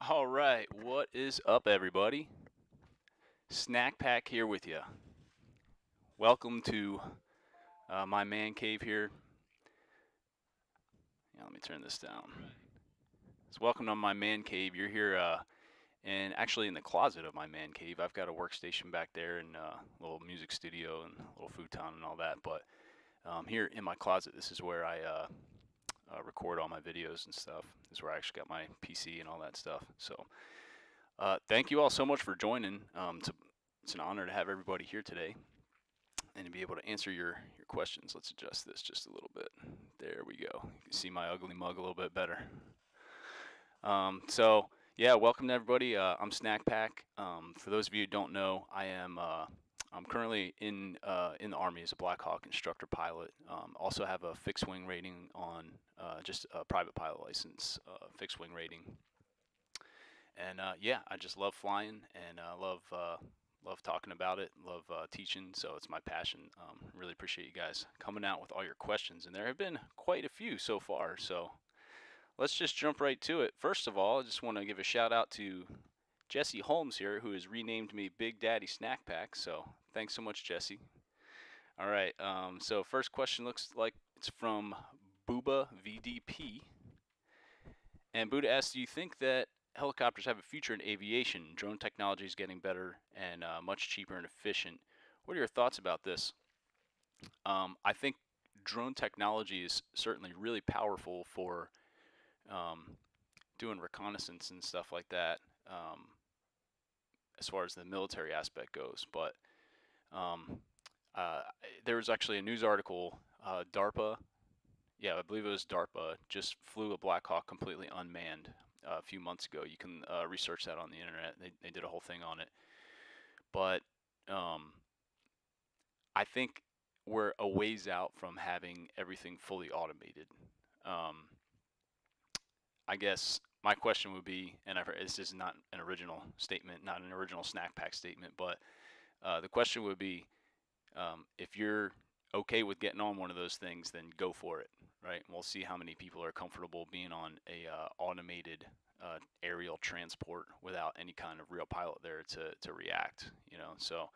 All right, what is up, everybody? Snak Pak here with you. Welcome to my man cave here. Yeah, let me turn this down. So, welcome to my man cave. You're here, and actually in the closet of my man cave. I've got a workstation back there and a little music studio and a little futon and all that. But here in my closet, this is where I record all my videos and stuff. This is where I actually got my PC and all that stuff. So, thank you all so much for joining. It's an honor to have everybody here today and to be able to answer your questions. Let's adjust this just a little bit. There we go. You can see my ugly mug a little bit better. So yeah, welcome to everybody. I'm Snak Pak. For those of you who don't know, I'm currently in the Army as a Black Hawk instructor pilot. Also have a fixed wing rating on just a private pilot license, fixed wing rating. And yeah, I just love flying and love talking about it, love teaching, so it's my passion. Really appreciate you guys coming out with all your questions, and there have been quite a few so far, so let's just jump right to it. First of all, I just want to give a shout out to Jesse Holmes here, who has renamed me Big Daddy Snak Pak, so thanks so much, Jesse. All right, so first question looks like it's from Booba VDP, and Buddha asks, do you think that helicopters have a future in aviation? Drone technology is getting better and much cheaper and efficient. What are your thoughts about this? I think drone technology is certainly really powerful for doing reconnaissance and stuff like that, as far as the military aspect goes. But there was actually a news article, DARPA, yeah, I believe it was DARPA, just flew a Black Hawk completely unmanned a few months ago. You can research that on the internet. They did a whole thing on it. But I think we're a ways out from having everything fully automated. I guess my question would be, and this is not an original statement, not an original Snak Pak statement, but the question would be, if you're okay with getting on one of those things, then go for it, right? And we'll see how many people are comfortable being on a automated aerial transport without any kind of real pilot there to react, you know. So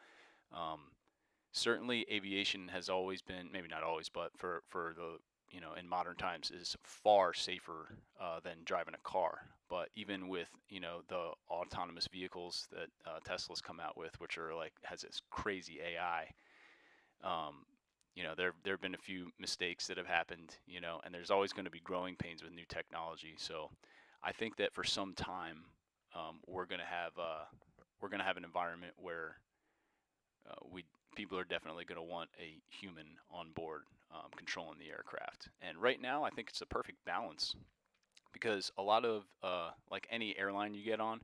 certainly aviation has always been, maybe not always, but for the, you know, in modern times is far safer than driving a car. But even with, you know, the autonomous vehicles that Tesla's come out with, which are like, has this crazy AI, you know, there have been a few mistakes that have happened, you know, and there's always going to be growing pains with new technology. So I think that for some time we're going to have an environment where people are definitely going to want a human on board controlling the aircraft. And right now, I think it's a perfect balance because a lot of like any airline you get on,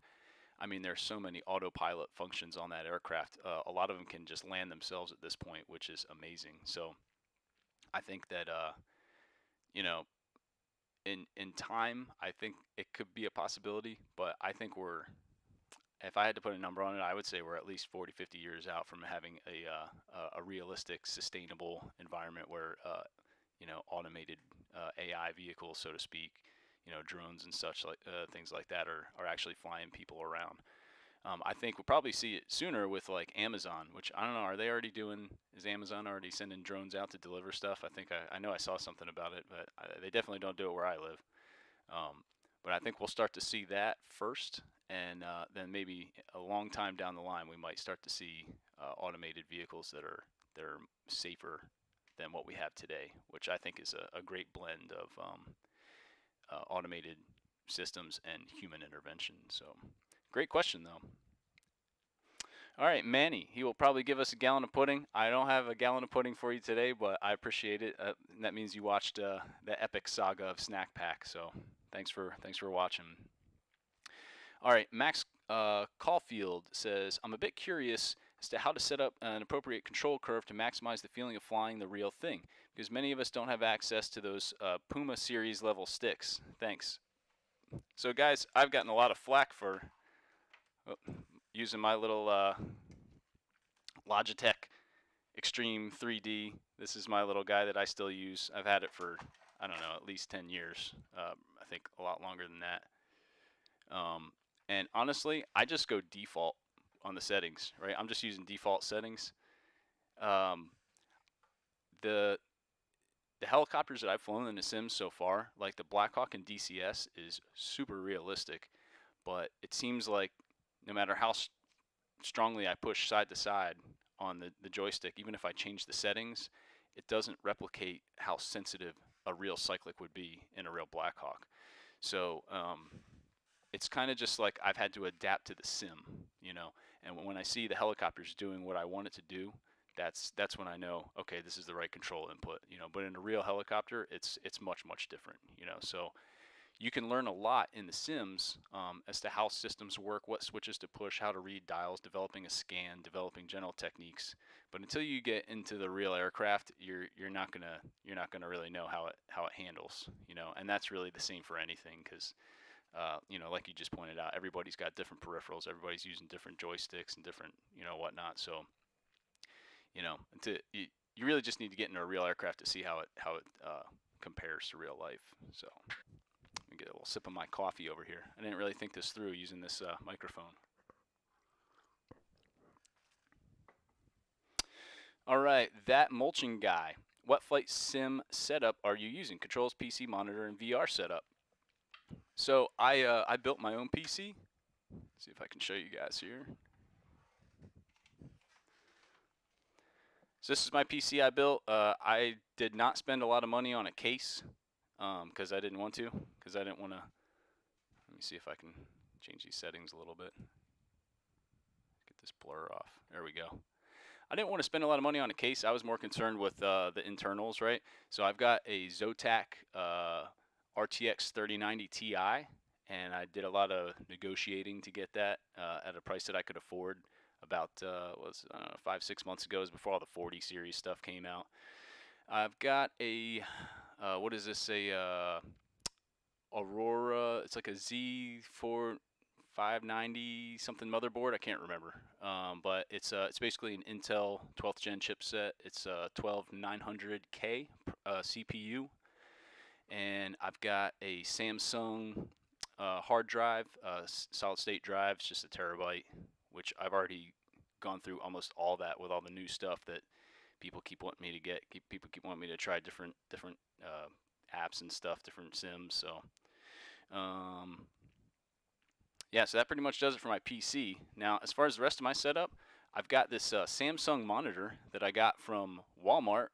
I mean, there's so many autopilot functions on that aircraft. A lot of them can just land themselves at this point, which is amazing. So I think that you know, in time, I think it could be a possibility, but I think if I had to put a number on it, I would say we're at least 40, 50 years out from having a realistic, sustainable environment where, you know, automated AI vehicles, so to speak, you know, drones and such like things like that are actually flying people around. I think we'll probably see it sooner with like Amazon, which I don't know, are they already doing, is Amazon already sending drones out to deliver stuff? I think I know I saw something about it, but they definitely don't do it where I live. But I think we'll start to see that first, and then maybe a long time down the line, we might start to see automated vehicles that are safer than what we have today, which I think is a great blend of automated systems and human intervention. So, great question though. All right, Manny, he will probably give us a gallon of pudding. I don't have a gallon of pudding for you today, but I appreciate it. That means you watched the epic saga of Snak Pak, so thanks for watching. All right, Max Caulfield says, I'm a bit curious as to how to set up an appropriate control curve to maximize the feeling of flying the real thing, because many of us don't have access to those Puma series level sticks. Thanks. So guys, I've gotten a lot of flack for using my little Logitech Extreme 3D. This is my little guy that I still use. I've had it for, I don't know, at least 10 years. I think a lot longer than that. And honestly, I just go default on the settings, right? I'm just using default settings. Um, the the helicopters that I've flown in the Sims so far, like the Blackhawk and DCS, is super realistic. But it seems like no matter how strongly I push side to side on the joystick, even if I change the settings, it doesn't replicate how sensitive a real cyclic would be in a real Blackhawk. So it's kind of just like I've had to adapt to the sim, you know. And when I see the helicopters doing what I want it to do, that's when I know, okay, this is the right control input, you know. But in a real helicopter, it's much different, you know. So you can learn a lot in the sims as to how systems work, what switches to push, how to read dials, developing a scan, developing general techniques. But until you get into the real aircraft, you're not gonna really know how it handles, you know. And that's really the same for anything, because you know, like you just pointed out, everybody's got different peripherals, everybody's using different joysticks and different, you know, whatnot. So, you know, you really just need to get into a real aircraft to see how it compares to real life. So, let me get a little sip of my coffee over here. I didn't really think this through using this microphone. All right, that mulching guy. What flight sim setup are you using? Controls, PC, monitor, and VR setup. So I built my own PC. Let's see if I can show you guys here. So this is my PC I built. I did not spend a lot of money on a case because I didn't want to. Because I didn't want to. Let me see if I can change these settings a little bit. Get this blur off. There we go. I didn't want to spend a lot of money on a case. I was more concerned with the internals, right? So I've got a Zotac RTX 3090 Ti, and I did a lot of negotiating to get that at a price that I could afford. About was I don't know, 5-6 months ago, is before all the 40 series stuff came out. I've got a what is this, a Aurora? It's like a Z4 590 something motherboard. I can't remember, but it's basically an Intel 12th gen chipset. It's a 12900K CPU, and I've got a Samsung hard drive, solid state drive. It's just a terabyte, which I've already gone through almost all that with all the new stuff that people keep wanting me to get. People keep wanting me to try different apps and stuff, different sims. So yeah, so that pretty much does it for my PC. Now, as far as the rest of my setup, I've got this Samsung monitor that I got from Walmart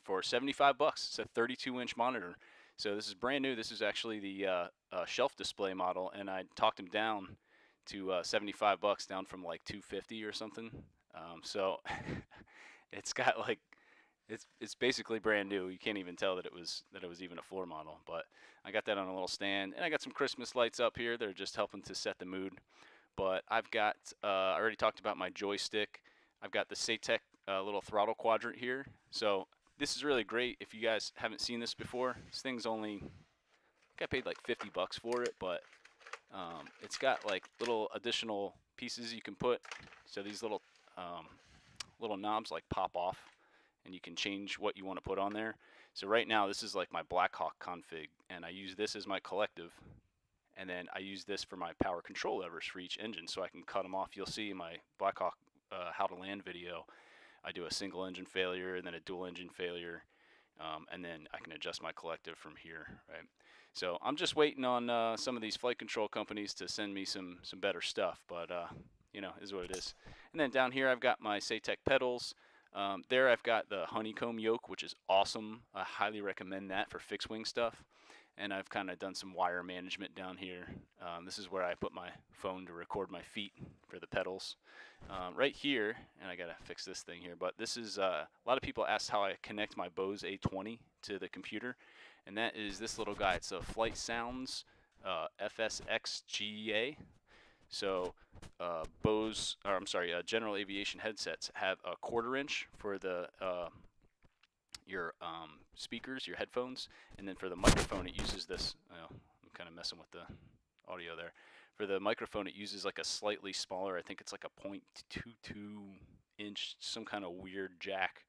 for 75 bucks. It's a 32-inch monitor. So this is brand new. This is actually the shelf display model, and I talked him down to 75 bucks, down from like 250 or something. So it's got like it's basically brand new. You can't even tell that it was even a floor model. But I got that on a little stand, and I got some Christmas lights up here. They're just helping to set the mood. But I've got I already talked about my joystick. I've got the Satec little throttle quadrant here. So this is really great if you guys haven't seen this before. This thing's only, I think I paid like 50 bucks for it, but it's got like little additional pieces you can put. So these little knobs like pop off, and you can change what you want to put on there. So right now this is like my Blackhawk config, and I use this as my collective, and then I use this for my power control levers for each engine, so I can cut them off. You'll see in my Blackhawk how to land video, I do a single engine failure and then a dual engine failure, and then I can adjust my collective from here, right? So I'm just waiting on some of these flight control companies to send me some better stuff, but you know, is what it is. And then down here I've got my Satec pedals. There I've got the honeycomb yoke, which is awesome. I highly recommend that for fixed wing stuff. And I've kind of done some wire management down here. This is where I put my phone to record my feet for the pedals. Right here, and I gotta fix this thing here, but this is, a lot of people ask how I connect my Bose A20 to the computer, and that is this little guy. It's a Flight Sounds FSX-GA. So Bose, or I'm sorry, General Aviation headsets have a 1/4 inch for the your speakers, your headphones, and then for the microphone it uses this. I'm kind of messing with the audio there. For the microphone it uses like a slightly smaller, I think it's like a 0.22 inch, some kind of weird jack,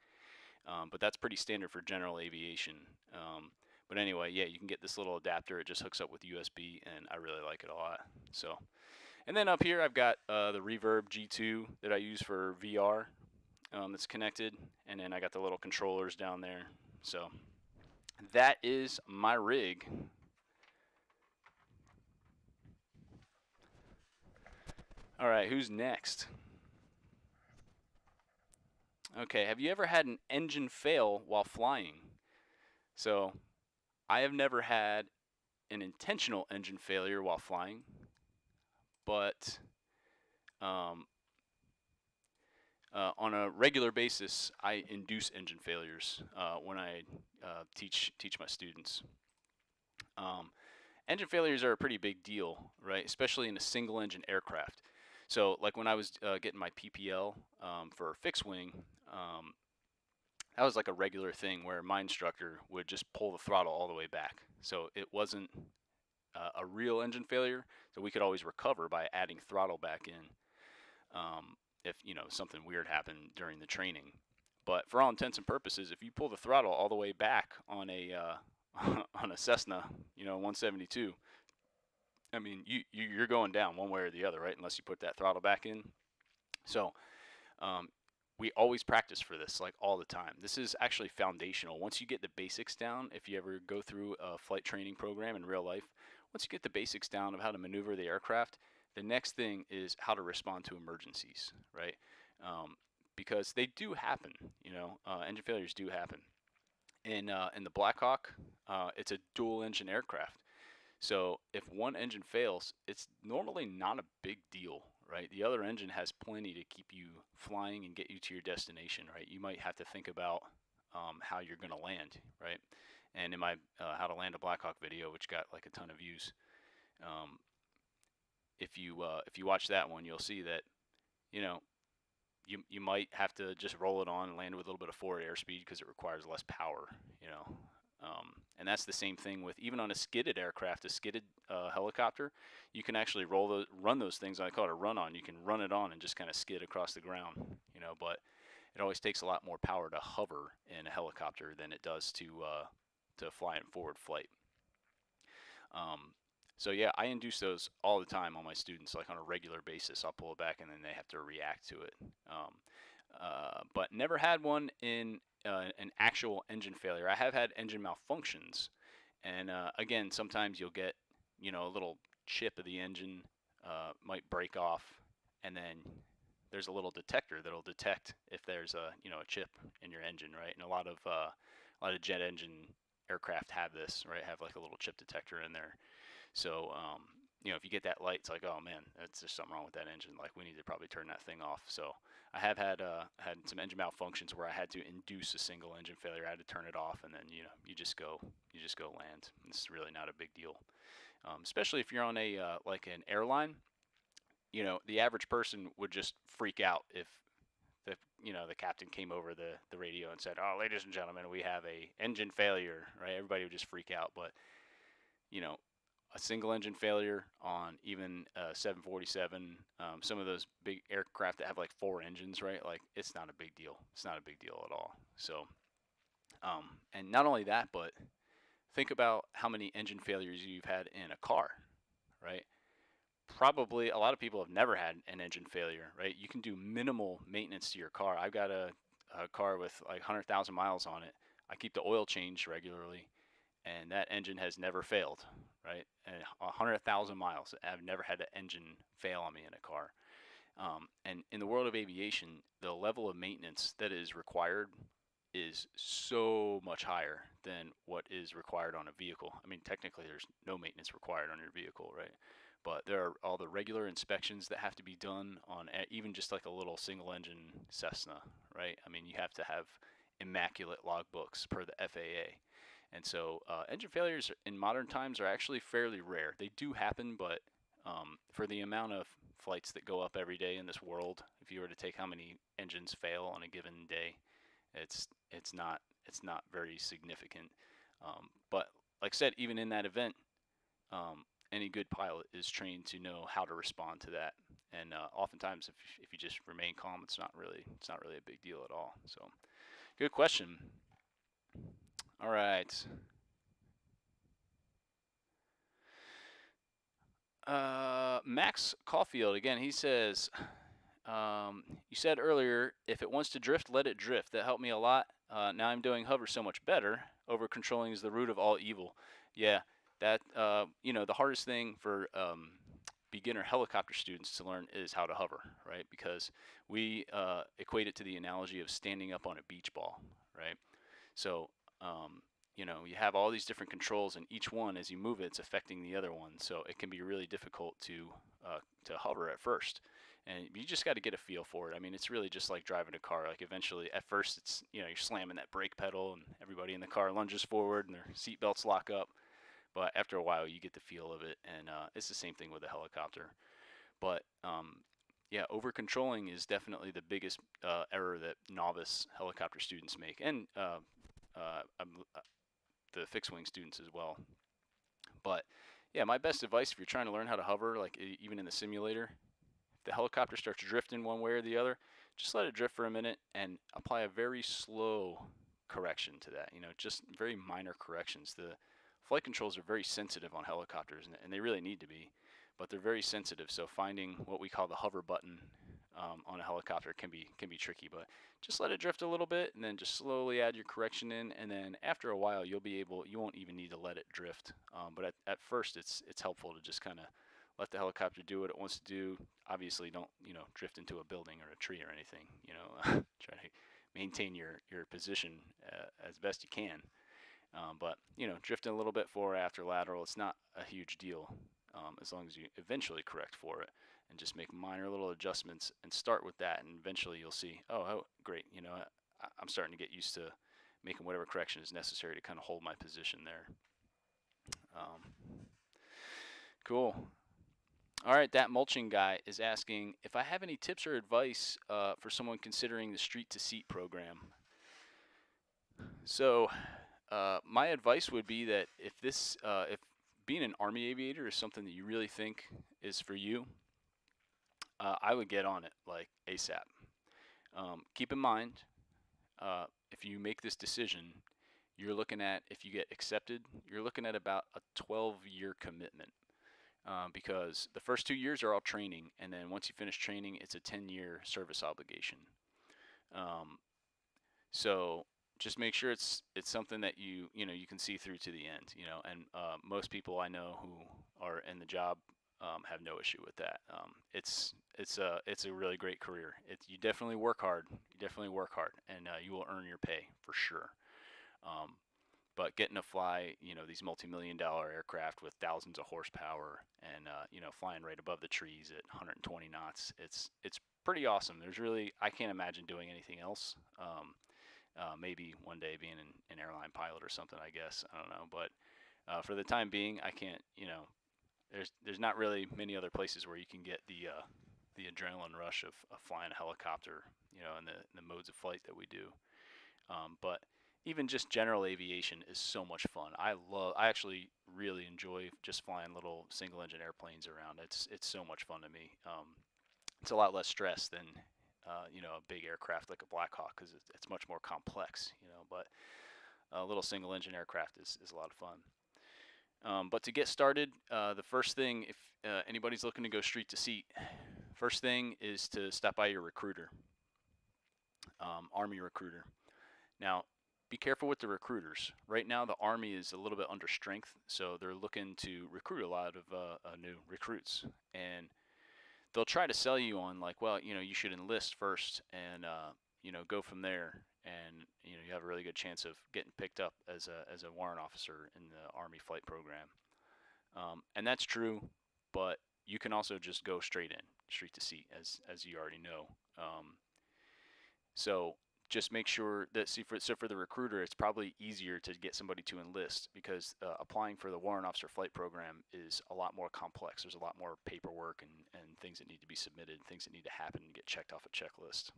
but that's pretty standard for general aviation. But anyway, yeah, you can get this little adapter. It just hooks up with USB, and I really like it a lot. So, and then up here I've got the Reverb G2 that I use for VR. That's connected, and then I got the little controllers down there. So that is my rig. All right, who's next? Okay, have you ever had an engine fail while flying? So I have never had an intentional engine failure while flying, but on a regular basis, I induce engine failures when I teach my students. Engine failures are a pretty big deal, right? Especially in a single engine aircraft. So like when I was getting my PPL for fixed wing, that was like a regular thing where my instructor would just pull the throttle all the way back. So it wasn't a real engine failure, so we could always recover by adding throttle back in if something weird happened during the training. But for all intents and purposes, if you pull the throttle all the way back on a on a Cessna, 172, I mean you're going down one way or the other, right? Unless you put that throttle back in. So we always practice for this, like all the time. This is actually foundational. Once you get the basics down, if you ever go through a flight training program in real life, once you get the basics down of how to maneuver the aircraft, the next thing is how to respond to emergencies, right? Because they do happen, engine failures do happen. In the Black Hawk, it's a dual engine aircraft. So if one engine fails, it's normally not a big deal, right? The other engine has plenty to keep you flying and get you to your destination, right? You might have to think about how you're going to land, right? And in my how to land a Black Hawk video, which got like a ton of views, if you watch that one, you'll see that you might have to just roll it on and land with a little bit of forward airspeed because it requires less power, and that's the same thing with even on a skidded aircraft, a skidded helicopter. You can actually run those things. I call it a run-on. You can run it on and just kind of skid across the ground, But it always takes a lot more power to hover in a helicopter than it does to fly in forward flight. So yeah, I induce those all the time on my students, like on a regular basis. I'll pull it back and then they have to react to it. But never had one in an actual engine failure. I have had engine malfunctions, and again, sometimes you'll get a little chip of the engine might break off, and then there's a little detector that'll detect if there's a chip in your engine, right? And a lot of jet engine aircraft have this, right? Have like a little chip detector in there. So, if you get that light, it's like, oh man, there's something wrong with that engine. Like we need to probably turn that thing off. So I have had some engine malfunctions where I had to induce a single engine failure. I had to turn it off, and then you just go land. It's really not a big deal, especially if you're on a like an airline. The average person would just freak out if the captain came over the radio and said, "Oh, ladies and gentlemen, we have a engine failure." Right? Everybody would just freak out, but a single engine failure on even a 747, some of those big aircraft that have like 4 engines, right? Like it's not a big deal. It's not a big deal at all. So, and not only that, but think about how many engine failures you've had in a car, right? Probably a lot of people have never had an engine failure, right? You can do minimal maintenance to your car. I've got a car with like 100,000 miles on it. I keep the oil changed regularly, and that engine has never failed, right? And 100,000 miles, I've never had an engine fail on me in a car. And in the world of aviation, the level of maintenance that is required is so much higher than what is required on a vehicle. I mean, technically, there's no maintenance required on your vehicle, right? But there are all the regular inspections that have to be done on even just like a little single engine Cessna, right? I mean, you have to have immaculate logbooks per the FAA. And so engine failures in modern times are actually fairly rare. They do happen, but for the amount of flights that go up every day in this world, if you were to take how many engines fail on a given day, it's not very significant. But like I said, even in that event, any good pilot is trained to know how to respond to that. And oftentimes, if you just remain calm, it's not really a big deal at all. So, good question. All right. Max Caulfield again. He says, you said earlier, if it wants to drift, let it drift. That helped me a lot. Now I'm doing hover so much better. Over controlling is the root of all evil. Yeah, that the hardest thing for beginner helicopter students to learn is how to hover, right? Because we equate it to the analogy of standing up on a beach ball, right? So you have all these different controls, and each one, as you move it, it's affecting the other one. So it can be really difficult to hover at first, and you just got to get a feel for it. I mean, it's really just like driving a car. Like eventually, at first, it's you're slamming that brake pedal, and everybody in the car lunges forward, and their seat belts lock up. But after a while, you get the feel of it, and it's the same thing with a helicopter. But yeah, over controlling is definitely the biggest error that novice helicopter students make, and the fixed wing students as well. But yeah, my best advice if you're trying to learn how to hover, like even in the simulator, if the helicopter starts drifting one way or the other, just let it drift for a minute and apply a very slow correction to that. Just very minor corrections. The flight controls are very sensitive on helicopters, and they really need to be, but they're very sensitive. So finding what we call the hover button on a helicopter can be tricky, but just let it drift a little bit and then just slowly add your correction in, and then after a while you won't even need to let it drift. But at first it's helpful to just kind of let the helicopter do what it wants to do. Obviously don't drift into a building or a tree or anything. Try to maintain your position as best you can. But drifting a little bit forward after lateral, it's not a huge deal as long as you eventually correct for it and just make minor little adjustments and start with that, and eventually you'll see, oh great, I'm starting to get used to making whatever correction is necessary to kind of hold my position there. Cool. All right, that mulching guy is asking if I have any tips or advice for someone considering the street to seat program. So my advice would be that if being an Army aviator is something that you really think is for you, I would get on it like ASAP. Keep in mind, if you make this decision, you're looking at, if you get accepted, you're looking at about a 12-year commitment. Because the first 2 years are all training, and then once you finish training, it's a 10-year service obligation. So just make sure it's something that you can see through to the end. And most people I know who are in the job have no issue with that. It's a really great career. You definitely work hard. And you will earn your pay for sure. But getting to fly, these multi-million-dollar aircraft with thousands of horsepower, and flying right above the trees at 120 knots, it's pretty awesome. I can't imagine doing anything else. Maybe one day being an airline pilot or something, I guess. I don't know, but for the time being, I can't. There's not really many other places where you can get the adrenaline rush of flying a helicopter, and the modes of flight that we do. But even just general aviation is so much fun. I actually really enjoy just flying little single engine airplanes around. It's so much fun to me. It's a lot less stress than a big aircraft like a Black Hawk, because it's much more complex. But a little single engine aircraft is a lot of fun. But to get started, the first thing, if anybody's looking to go street to seat, first thing is to stop by your recruiter, Army recruiter. Now, be careful with the recruiters. Right now, the Army is a little bit under strength, so they're looking to recruit a lot of new recruits, and they'll try to sell you on like, well, you should enlist first, and go from there, and you have a really good chance of getting picked up as a warrant officer in the Army flight program, and that's true, but you can also just go straight to seat, as you already know. So just make sure that, for the recruiter, it's probably easier to get somebody to enlist, because applying for the warrant officer flight program is a lot more complex. There's a lot more paperwork and things that need to be submitted, things that need to happen and get checked off a checklist.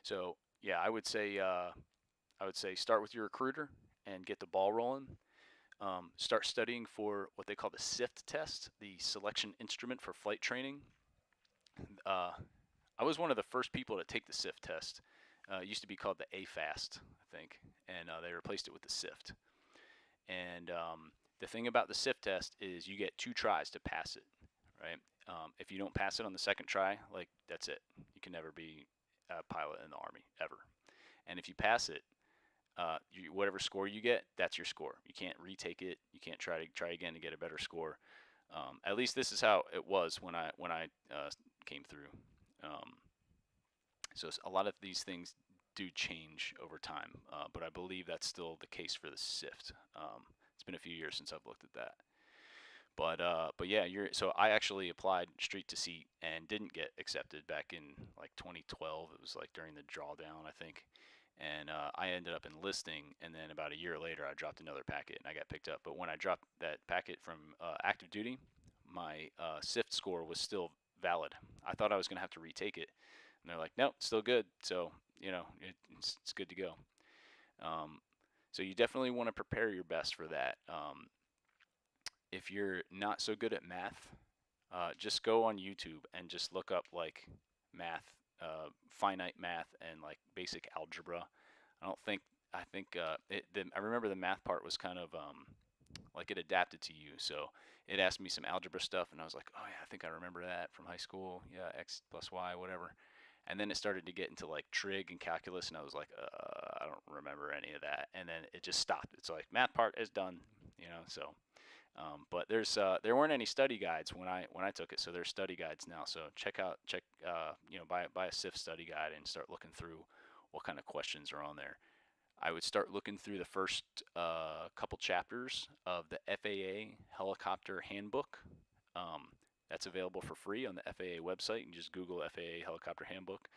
So yeah, I would say start with your recruiter and get the ball rolling. Start studying for what they call the Sif Test, the selection instrument for flight training. I was one of the first people to take the Sif test. It used to be called the AFAST, I think, and they replaced it with the SIFT. And The thing about the Sif test is you get 2 tries to pass it, right? If you don't pass it on the second try, like that's it. You can never be a pilot in the Army ever. And if you pass it, whatever score you get, that's your score. You can't retake it. You can't try again to get a better score. At least this is how it was when I came through. So a lot of these things do change over time, but I believe that's still the case for the SIFT. It's been a few years since I've looked at that. But yeah, so I actually applied street to seat and didn't get accepted back in like 2012. It was like during the drawdown, I think. And I ended up enlisting, and then about a year later, I dropped another packet and I got picked up. But when I dropped that packet from active duty, my SIFT score was still valid. I thought I was going to have to retake it, and they're like, nope, still good. So it's good to go. So you definitely want to prepare your best for that. If you're not so good at math, just go on YouTube and just look up like math, finite math, and like basic algebra. I remember the math part was kind of like it adapted to you. So it asked me some algebra stuff, and I was like, oh yeah, I think I remember that from high school. Yeah, x plus y, whatever. And then it started to get into like trig and calculus, and I was like, I don't remember any of that. And then it just stopped. It's like math part is done, So, but there weren't any study guides when I took it, so there's study guides now. So buy a SIF study guide and start looking through what kind of questions are on there. I would start looking through the first couple chapters of the FAA Helicopter Handbook. That's available for free on the FAA website. You can just Google FAA Helicopter Handbook.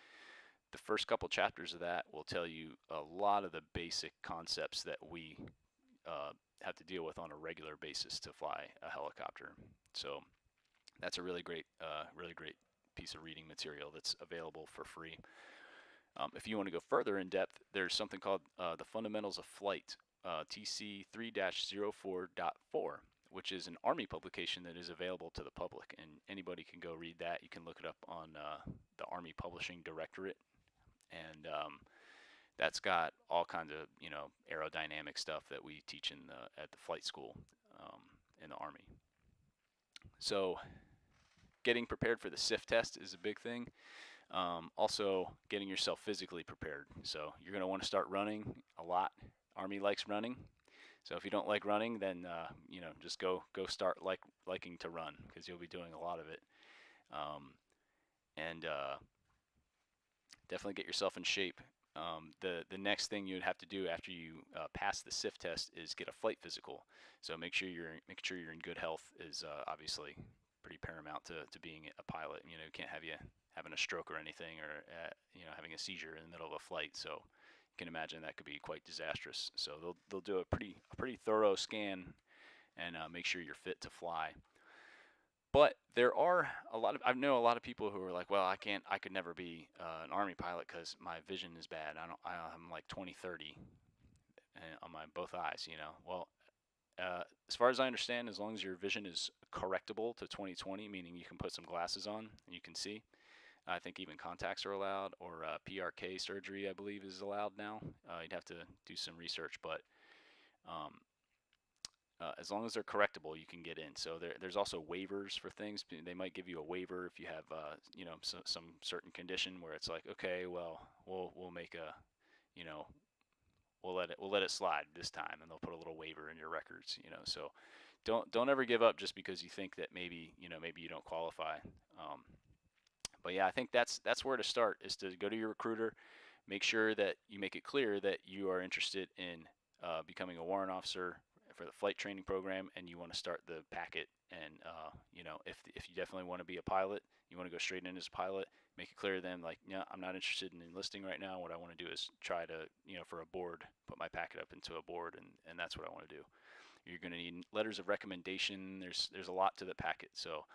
The first couple chapters of that will tell you a lot of the basic concepts that we have to deal with on a regular basis to fly a helicopter. So that's a really great piece of reading material that's available for free. If you want to go further in depth, there's something called the Fundamentals of Flight, TC 3-04.4, which is an Army publication that is available to the public, and anybody can go read that. You can look it up on the Army Publishing Directorate, and that's got all kinds of aerodynamic stuff that we teach at the flight school in the Army. So getting prepared for the SIF test is a big thing. Also getting yourself physically prepared. So you're going to want to start running a lot. Army likes running. So if you don't like running, then just go start liking to run, because you'll be doing a lot of it. And definitely get yourself in shape. The next thing you'd have to do after you pass the SIF test is get a flight physical. So make sure you're in good health is obviously pretty paramount to being a pilot. You can't have you having a stroke or anything, or having a seizure in the middle of a flight. So you can imagine that could be quite disastrous. So they'll do a pretty thorough scan and make sure you're fit to fly. But there are I know a lot of people who are like, well, I could never be an Army pilot because my vision is bad. I'm like 20/30 on my both eyes. Well, as far as I understand, as long as your vision is correctable to 20/20, meaning you can put some glasses on and you can see. I think even contacts are allowed, or PRK surgery, I believe, is allowed now. You'd have to do some research, but as long as they're correctable, you can get in. So there's also waivers for things. They might give you a waiver if you have some certain condition where it's like, okay, well, we'll make a we'll let it slide this time, and they'll put a little waiver in your records. So don't ever give up just because you think that maybe you don't qualify. But yeah, I think that's where to start, is to go to your recruiter, make sure that you make it clear that you are interested in becoming a warrant officer for the flight training program, and you want to start the packet. And if you definitely want to be a pilot, you want to go straight in as a pilot, make it clear to them, like, yeah, I'm not interested in enlisting right now. What I want to do is try to, for a board, put my packet up into a board, and that's what I want to do. You're going to need letters of recommendation. There's a lot to the packet, so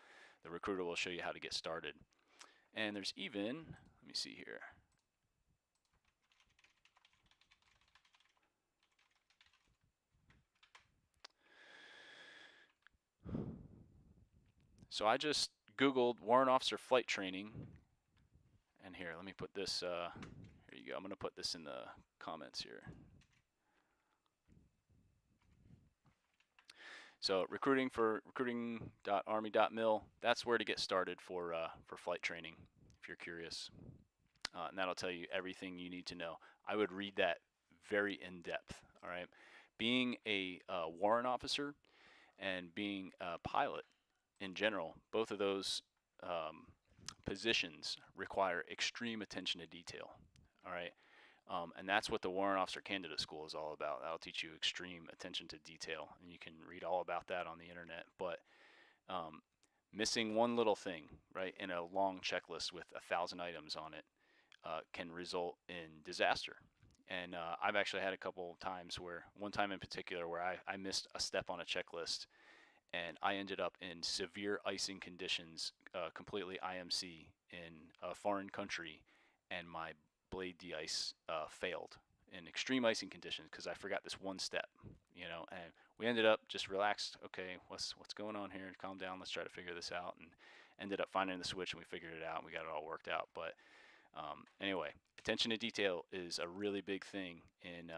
the recruiter will show you how to get started. And there's even, let me see here. So I just Googled warrant officer flight training. And here, let me put this, here you go. I'm going to put this in the comments here. So recruiting.army.mil. That's where to get started for flight training, if you're curious, and that'll tell you everything you need to know. I would read that very in depth. All right, being a warrant officer and being a pilot in general, both of those um, positions require extreme attention to detail. All right. And that's what the Warrant Officer Candidate School is all about. That'll teach you extreme attention to detail, and you can read all about that on the internet. But um, missing one little thing, right, in a long checklist with 1,000 items on it can result in disaster. And I've actually had a couple times where, one time in particular, where I missed a step on a checklist, and I ended up in severe icing conditions, completely IMC in a foreign country, and my blade de-ice failed in extreme icing conditions because I forgot this one step, and we ended up just relaxed. Okay, what's going on here? Calm down. Let's try to figure this out, and ended up finding the switch, and we figured it out, and we got it all worked out. But anyway, attention to detail is a really big thing in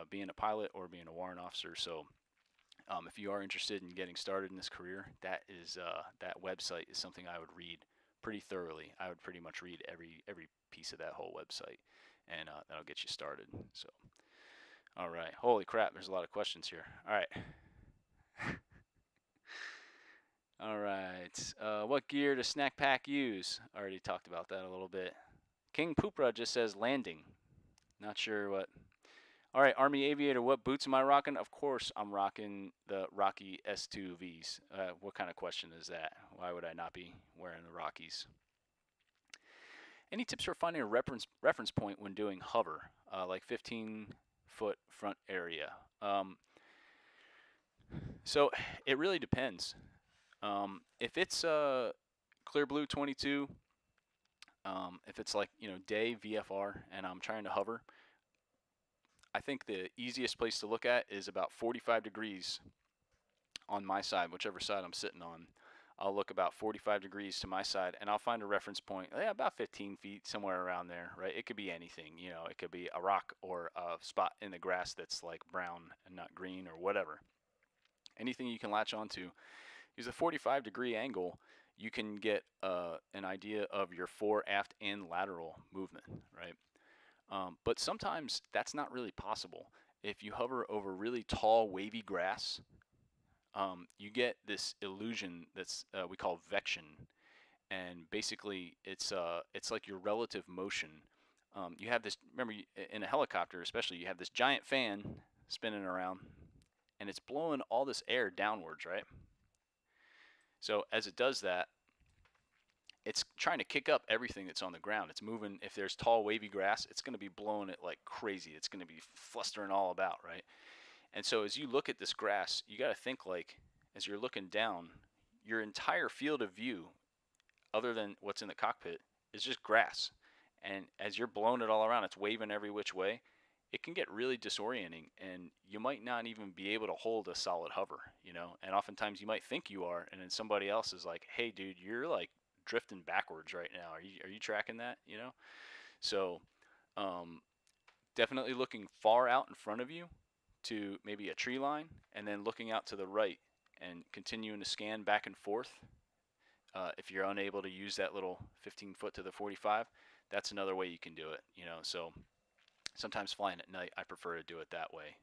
being a pilot or being a warrant officer. So if you are interested in getting started in this career, that website is something I would read pretty thoroughly. I would pretty much read every piece of that whole website, and that'll get you started. So, all right. Holy crap! There's a lot of questions here. All right. All right. What gear does Snak Pak use? I already talked about that a little bit. King Poopra just says landing. Not sure what. All right, Army Aviator, what boots am I rocking? Of course, I'm rocking the Rocky S2Vs. What kind of question is that? Why would I not be wearing the Rockies? Any tips for finding a reference point when doing hover, like 15-foot front area? So it really depends. If it's Clear Blue 22, if it's like day VFR and I'm trying to hover, I think the easiest place to look at is about 45 degrees on my side, whichever side I'm sitting on. I'll look about 45 degrees to my side, and I'll find a reference point, about 15 feet, somewhere around there, right? It could be anything, it could be a rock or a spot in the grass that's like brown and not green or whatever. Anything you can latch onto. Use a 45-degree angle, you can get an idea of your fore, aft, and lateral movement, right? But sometimes that's not really possible. If you hover over really tall, wavy grass, you get this illusion that's we call vection, and basically it's like your relative motion. You have this. Remember, in a helicopter, especially, you have this giant fan spinning around, and it's blowing all this air downwards, right? So as it does that, it's trying to kick up everything that's on the ground. It's moving. If there's tall, wavy grass, it's going to be blowing it like crazy. It's going to be flustering all about, right? And so as you look at this grass, you got to think like, as you're looking down, your entire field of view, other than what's in the cockpit, is just grass. And as you're blowing it all around, it's waving every which way. It can get really disorienting, and you might not even be able to hold a solid hover, And oftentimes you might think you are, and then somebody else is like, "Hey, dude, you're like drifting backwards right now. Are you tracking that?" So, definitely looking far out in front of you to maybe a tree line, and then looking out to the right and continuing to scan back and forth. If you're unable to use that little 15 foot to the 45, that's another way you can do it. So sometimes flying at night, I prefer to do it that way.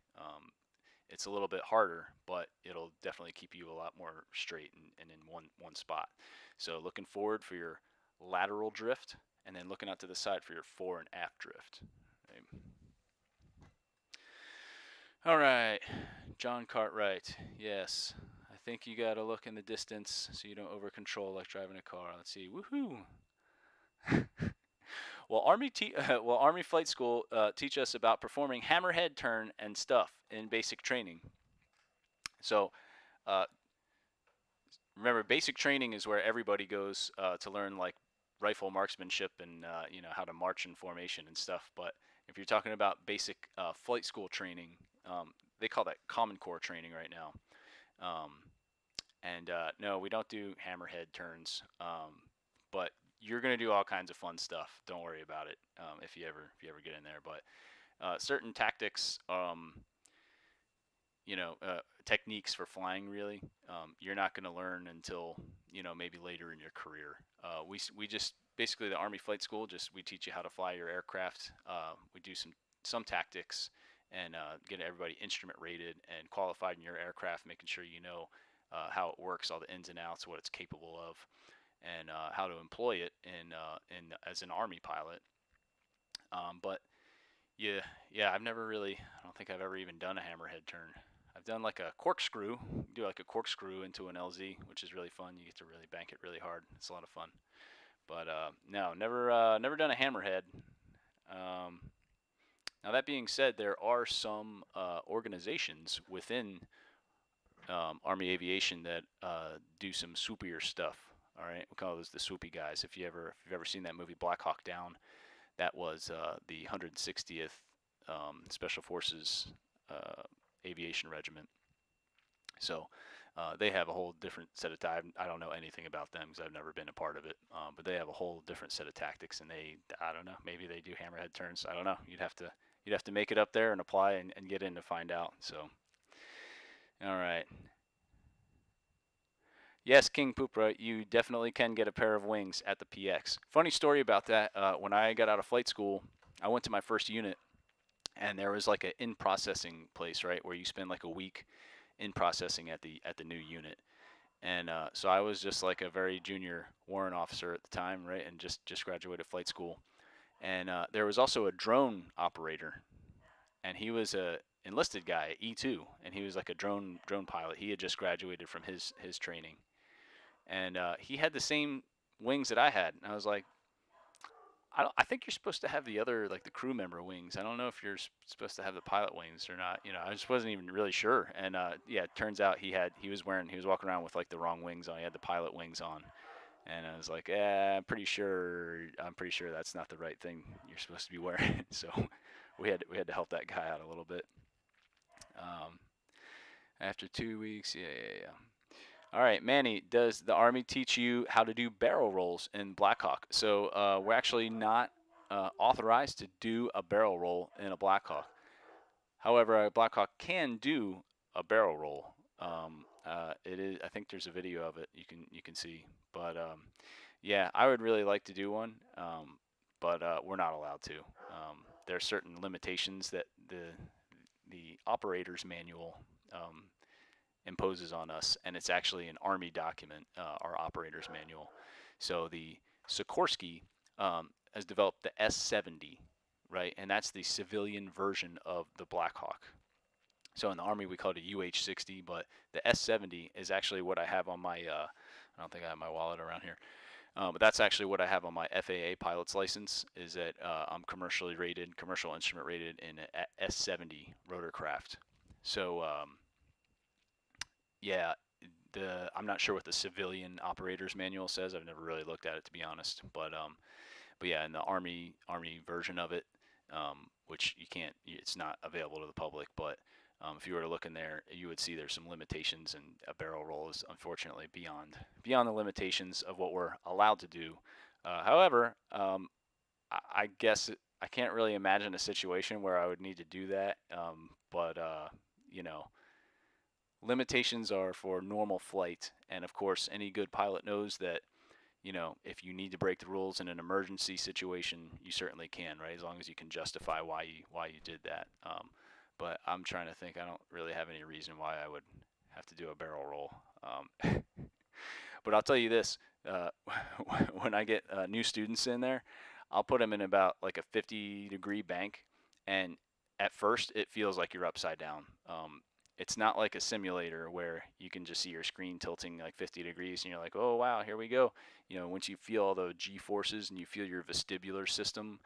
It's a little bit harder, but it'll definitely keep you a lot more straight and in one spot. So looking forward for your lateral drift, and then looking out to the side for your fore and aft drift. Right. All right, John Cartwright. Yes, I think you got to look in the distance so you don't over control like driving a car. Let's see. Woohoo! Well, Army Flight School teach us about performing hammerhead turn and stuff in basic training. So, remember, basic training is where everybody goes to learn like rifle marksmanship and how to march in formation and stuff. But if you're talking about basic flight school training, they call that Common Core training right now. No, we don't do hammerhead turns, but you're gonna do all kinds of fun stuff. Don't worry about it if you ever get in there. But certain tactics, techniques for flying really. You're not going to learn until maybe later in your career. We just basically the Army Flight School just we teach you how to fly your aircraft. We do some tactics and get everybody instrument rated and qualified in your aircraft, making sure you know how it works, all the ins and outs, what it's capable of, and how to employ it in as an Army pilot. But yeah, I've never really. I don't think I've ever even done a hammerhead turn. I've done like a corkscrew, do like a corkscrew into an LZ, which is really fun. You get to really bank it really hard. It's a lot of fun. But no, never done a hammerhead. Um, Now that being said, there are some organizations within Army Aviation that do some swoopier stuff. All right, we call those the swoopy guys. If you've ever seen that movie Black Hawk Down, that was the 160th Special Forces Aviation Regiment. So they have a whole different set of I don't know anything about them because I've never been a part of it. But they have a whole different set of tactics, and I don't know, maybe they do hammerhead turns. I don't know. You'd have to make it up there and apply and get in to find out. So, all right. Yes, King Poopra, you definitely can get a pair of wings at the PX. Funny story about that. When I got out of flight school, I went to my first unit, and there was like an in processing place, right, where you spend like a week in processing at the new unit. And so I was just like a very junior warrant officer at the time, right, and just graduated flight school. And there was also a drone operator, and he was a enlisted guy, E2, and he was like a drone pilot. He had just graduated from his training, and he had the same wings that I had. And I was like, I think you're supposed to have the other, like the crew member wings. I don't know if you're supposed to have the pilot wings or not. I just wasn't even really sure. And yeah, it turns out he was walking around with like the wrong wings on. He had the pilot wings on. And I was like, I'm pretty sure that's not the right thing you're supposed to be wearing. So we had to help that guy out a little bit. After 2 weeks, yeah. All right, Manny, does the Army teach you how to do barrel rolls in Black Hawk? So we're actually not authorized to do a barrel roll in a Black Hawk. However, a Black Hawk can do a barrel roll. It is. I think there's a video of it you can see. But yeah, I would really like to do one, but we're not allowed to. There are certain limitations that the operator's manual imposes on us, and it's actually an Army document, our operator's manual. So the Sikorsky has developed the S-70, right, and that's the civilian version of the Black Hawk. So in the Army we call it a UH-60, but the S-70 is actually what I have on my. I don't think I have my wallet around here. But that's actually what I have on my FAA pilot's license, is that I'm commercial instrument rated in a S-70 rotorcraft. So yeah, I'm not sure what the civilian operator's manual says. I've never really looked at it, to be honest. But yeah, in the Army version of it, which it's not available to the public, but if you were to look in there, you would see there's some limitations, and a barrel roll is unfortunately beyond the limitations of what we're allowed to do. However, I guess I can't really imagine a situation where I would need to do that. But limitations are for normal flight, and of course, any good pilot knows that if you need to break the rules in an emergency situation, you certainly can, right? As long as you can justify why you did that. But I'm trying to think. I don't really have any reason why I would have to do a barrel roll. But I'll tell you this: when I get new students in there, I'll put them in about like a 50-degree bank, and at first it feels like you're upside down. It's not like a simulator where you can just see your screen tilting like 50 degrees and you're like, oh wow, here we go. Once you feel all the G forces and you feel your vestibular system,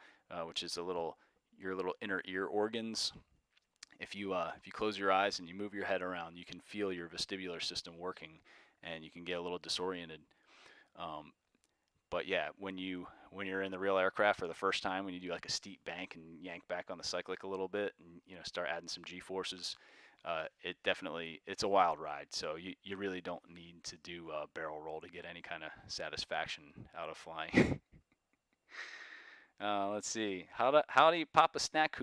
which is your little inner ear organs. If you close your eyes and you move your head around, you can feel your vestibular system working, and you can get a little disoriented. But yeah, when you're in the real aircraft for the first time, when you do like a steep bank and yank back on the cyclic a little bit, and start adding some G forces, it's a wild ride. So you really don't need to do a barrel roll to get any kind of satisfaction out of flying. Let's see. How do you pop a snack?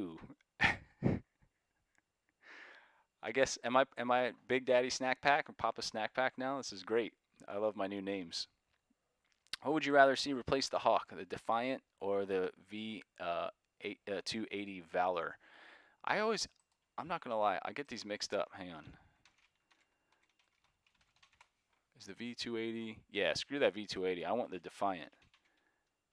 I guess am I Big Daddy Snak Pak or Papa Snak Pak now? This is great. I love my new names. What would you rather see replace the Hawk, the Defiant or the V 280 Valor? I always, I'm not gonna lie, I get these mixed up. Hang on. Is the V 280? Yeah, screw that V 280. I want the Defiant.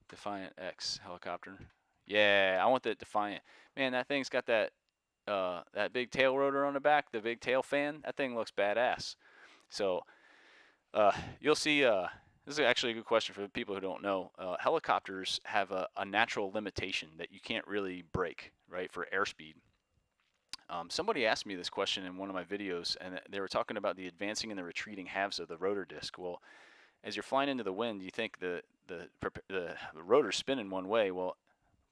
Defiant X helicopter. Yeah, I want the Defiant. Man, that thing's got that big tail rotor on the back, the big tail fan. That thing looks badass. So you'll see. This is actually a good question for the people who don't know. Helicopters have a natural limitation that you can't really break, right, for airspeed. Somebody asked me this question in one of my videos, and they were talking about the advancing and the retreating halves of the rotor disc. Well, as you're flying into the wind, you think the rotor's spinning one way. Well,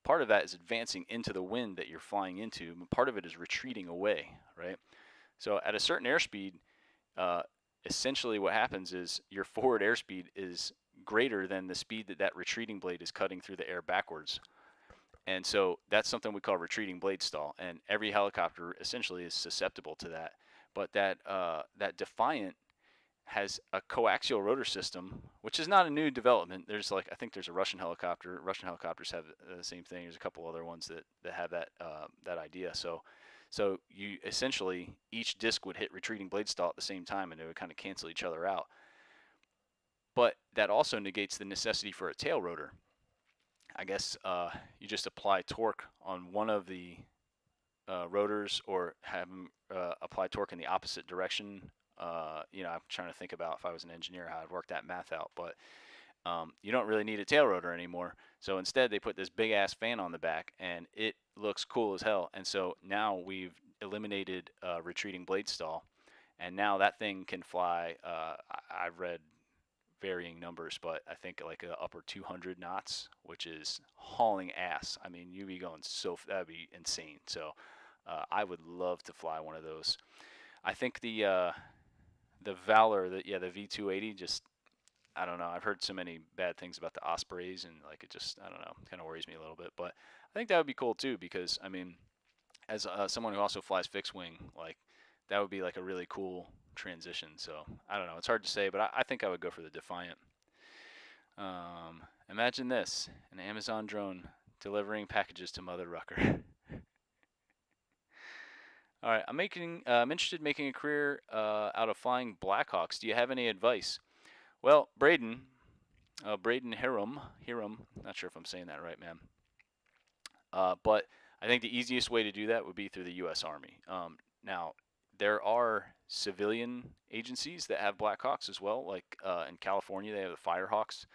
part of that is advancing into the wind that you're flying into. Part of it is retreating away, right? So at a certain airspeed, essentially what happens is your forward airspeed is greater than the speed that retreating blade is cutting through the air backwards. And so that's something we call retreating blade stall. And every helicopter essentially is susceptible to that. But that Defiant has a coaxial rotor system, which is not a new development. There's I think there's a Russian helicopter. Russian helicopters have the same thing. There's a couple other ones that have that idea. So you essentially, each disc would hit retreating blade stall at the same time, and they would kind of cancel each other out. But that also negates the necessity for a tail rotor. I guess you just apply torque on one of the rotors, or have them apply torque in the opposite direction. I'm trying to think about, if I was an engineer, how I'd work that math out. But you don't really need a tail rotor anymore. So instead, they put this big ass fan on the back, and it looks cool as hell. And so now we've eliminated retreating blade stall, and now that thing can fly. I've read varying numbers, but I think like upper 200 knots, which is hauling ass. I mean, you'd be going that'd be insane. So I would love to fly one of those. I think the Valor, the V280, just, I don't know. I've heard so many bad things about the Ospreys, and it just, I don't know, kind of worries me a little bit. But I think that would be cool too, because I mean, as someone who also flies fixed wing, that would be a really cool transition. So I don't know. It's hard to say, but I think I would go for the Defiant. Imagine this: an Amazon drone delivering packages to Mother Rucker. All right, I'm interested in making a career out of flying Blackhawks. Do you have any advice? Well, Braden Hiram, not sure if I'm saying that right, man. But I think the easiest way to do that would be through the U.S. Army. Now, there are civilian agencies that have Blackhawks as well. In California, they have the Firehawks,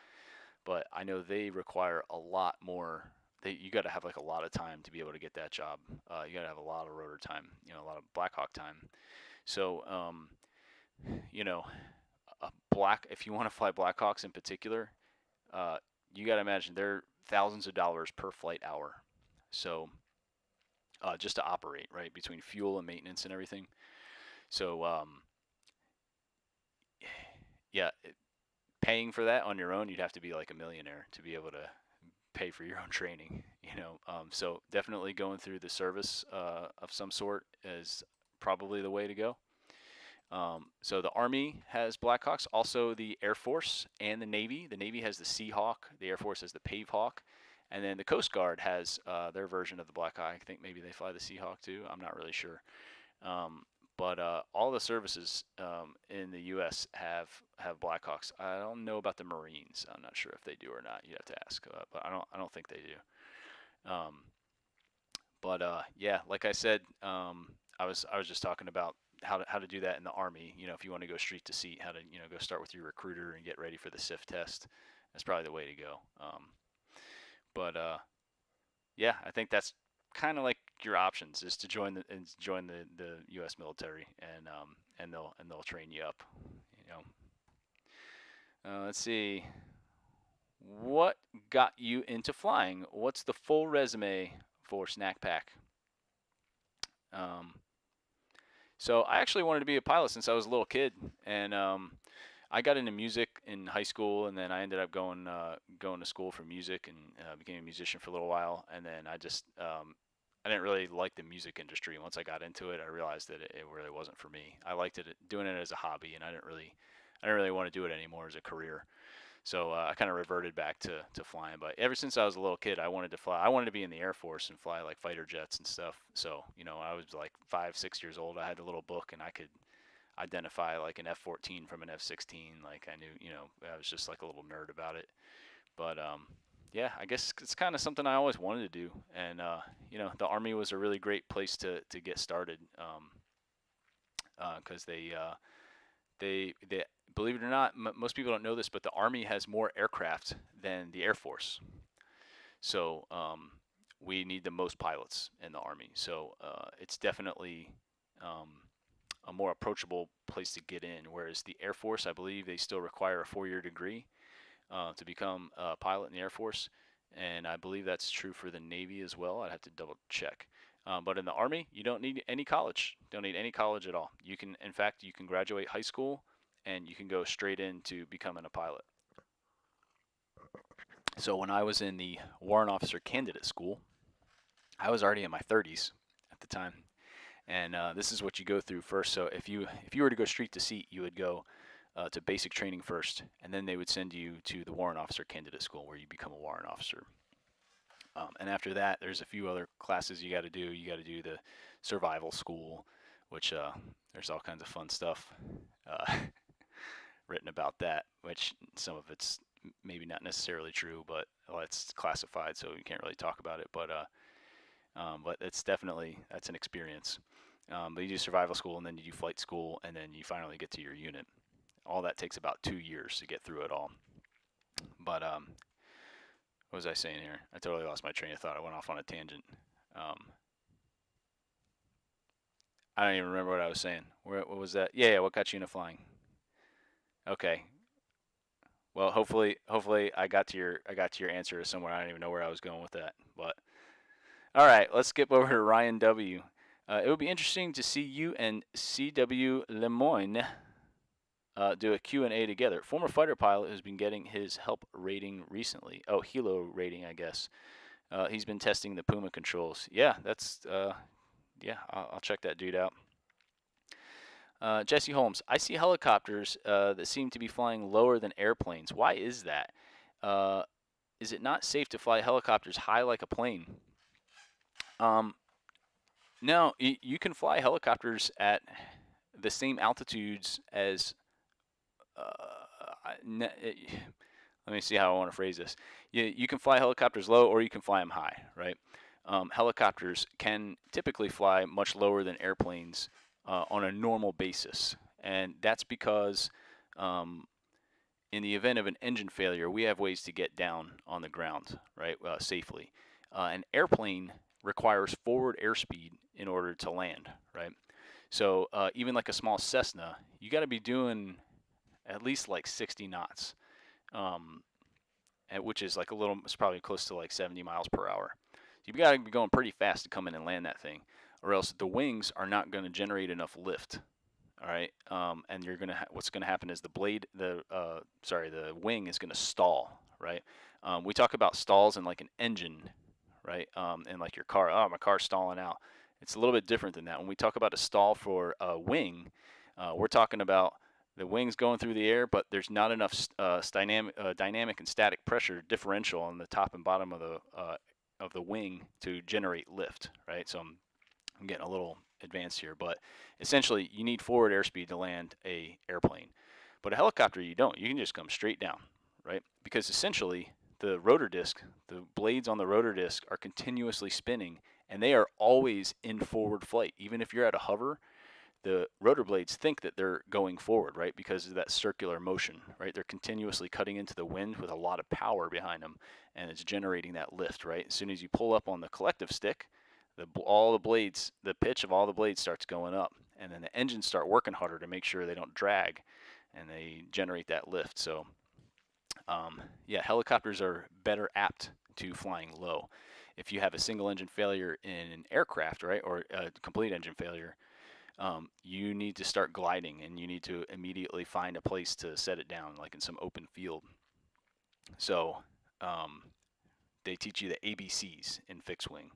but I know they require a lot more. You got to have a lot of time to be able to get that job. You got to have a lot of rotor time, a lot of Blackhawk time. So, if you want to fly Blackhawks in particular, you got to imagine they're thousands of dollars per flight hour. So, just to operate, right, between fuel and maintenance and everything. So, paying for that on your own, you'd have to be like a millionaire to be able to pay for your own training, So definitely going through the service of some sort is probably the way to go. So the Army has Blackhawks, also the Air Force and the Navy. The Navy has the Seahawk, the Air Force has the Pavehawk, and then the Coast Guard has their version of the Blackhawk. I think maybe they fly the Seahawk too. I'm not really sure. But all the services in the U.S. have Blackhawks. I don't know about the Marines. I'm not sure if they do or not. You'd have to ask, but I don't think they do. Like I said, I was just talking about how to do that in the Army. If you want to go street to seat, how to go start with your recruiter and get ready for the Sif test. That's probably the way to go. I think that's kind of like your options, is to join the U.S. military, and they'll train you up. Let's see. What got you into flying? What's the full resume for Snak Pak? So I actually wanted to be a pilot since I was a little kid, and I got into music in high school, and then I ended up going to school for music, and became a musician for a little while, and then I just I didn't really like the music industry. Once I got into it, I realized that it really wasn't for me. I liked it doing it as a hobby, and I didn't really want to do it anymore as a career. So I kind of reverted back to flying. But ever since I was a little kid, I wanted to fly. I wanted to be in the Air Force and fly like fighter jets and stuff. So I was like 5, 6 years old. I had a little book, and I could identify like an F-14 from an F-16. Like I knew, I was just like a little nerd about it. But yeah, I guess it's kind of something I always wanted to do, and the Army was a really great place to get started, because they believe it or not, most people don't know this, but the Army has more aircraft than the Air Force. So we need the most pilots in the Army. So it's definitely um, a more approachable place to get in. Whereas the Air Force, I believe they still require a 4-year degree to become a pilot in the Air Force. And I believe that's true for the Navy as well. I'd have to double check. But in the Army, you don't need any college. Don't need any college at all. You can, in fact, you can graduate high school and you can go straight into becoming a pilot. So when I was in the warrant officer candidate school, I was already in my 30s at the time, and this is what you go through first. So if you were to go street to seat, you would go to basic training first, and then they would send you to the warrant officer candidate school where you become a warrant officer. And after that, there's a few other classes you got to do. You got to do the survival school, which there's all kinds of fun stuff written about that, which some of it's maybe not necessarily true, but it's classified, so you can't really talk about it. But it's definitely, that's an experience. But you do survival school, and then you do flight school, and then you finally get to your unit. All that takes about 2 years to get through it all. But what was I saying here? I totally lost my train of thought. I went off on a tangent. I don't even remember what I was saying. What was that? Yeah, what got you into flying? Okay. Well, hopefully I got to your answer somewhere. I don't even know where I was going with that. But all right, let's skip over to Ryan W. It would be interesting to see you and CW Lemoyne do a Q&A together. Former fighter pilot who's been getting his help rating recently. Oh, helo rating, I guess. He's been testing the Puma controls. Yeah, that's yeah. I'll check that dude out. Jesse Holmes, I see helicopters that seem to be flying lower than airplanes. Why is that? Is it not safe to fly helicopters high like a plane? No, you can fly helicopters at the same altitudes as. Let me see how I want to phrase this. You can fly helicopters low or you can fly them high, right? Helicopters can typically fly much lower than airplanes on a normal basis, and that's because in the event of an engine failure, we have ways to get down on the ground, right, safely. An airplane requires forward airspeed in order to land, right? So even like a small Cessna, you got to be doing at least like 60 knots, which is like it's probably close to like 70 miles per hour. You've got to be going pretty fast to come in and land that thing, or else the wings are not going to generate enough lift. All right, and you're gonna what's gonna happen is the wing is gonna stall, right? We talk about stalls in like an engine, right? And like your car, oh, my car's stalling out. It's a little bit different than that. When we talk about a stall for a wing, we're talking about the wings going through the air, but there's not enough dynamic and static pressure differential on the top and bottom of the wing to generate lift, right? So I'm getting a little advanced here, but essentially you need forward airspeed to land a airplane. But a helicopter you don't. You can just come straight down, right? Because essentially the rotor disc, the blades on the rotor disc are continuously spinning, and they are always in forward flight. Even if you're at a hover, the rotor blades think that they're going forward, right? Because of that circular motion, right? They're continuously cutting into the wind with a lot of power behind them, and it's generating that lift, right? As soon as you pull up on the collective stick, all the blades, the pitch of all the blades starts going up, and then the engines start working harder to make sure they don't drag, and they generate that lift. So, yeah, helicopters are better apt to flying low. If you have a single engine failure in an aircraft, right, or a complete engine failure, you need to start gliding, and you need to immediately find a place to set it down, like in some open field. So, they teach you the ABCs in fixed wing.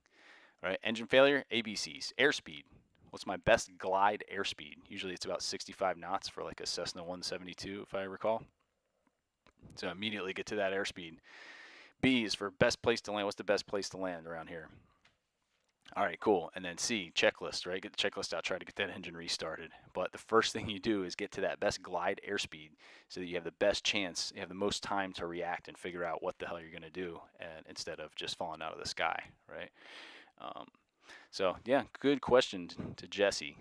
right? Engine failure, ABCs. Airspeed. What's my best glide airspeed? Usually it's about 65 knots for like a Cessna 172, if I recall. So immediately get to that airspeed. B is for best place to land. What's the best place to land around here? All right, cool. And then C, checklist, right? Get the checklist out, try to get that engine restarted. But the first thing you do is get to that best glide airspeed so that you have the best chance, you have the most time to react and figure out what the hell you're going to do, and instead of just falling out of the sky, right? So yeah, good question to Jesse.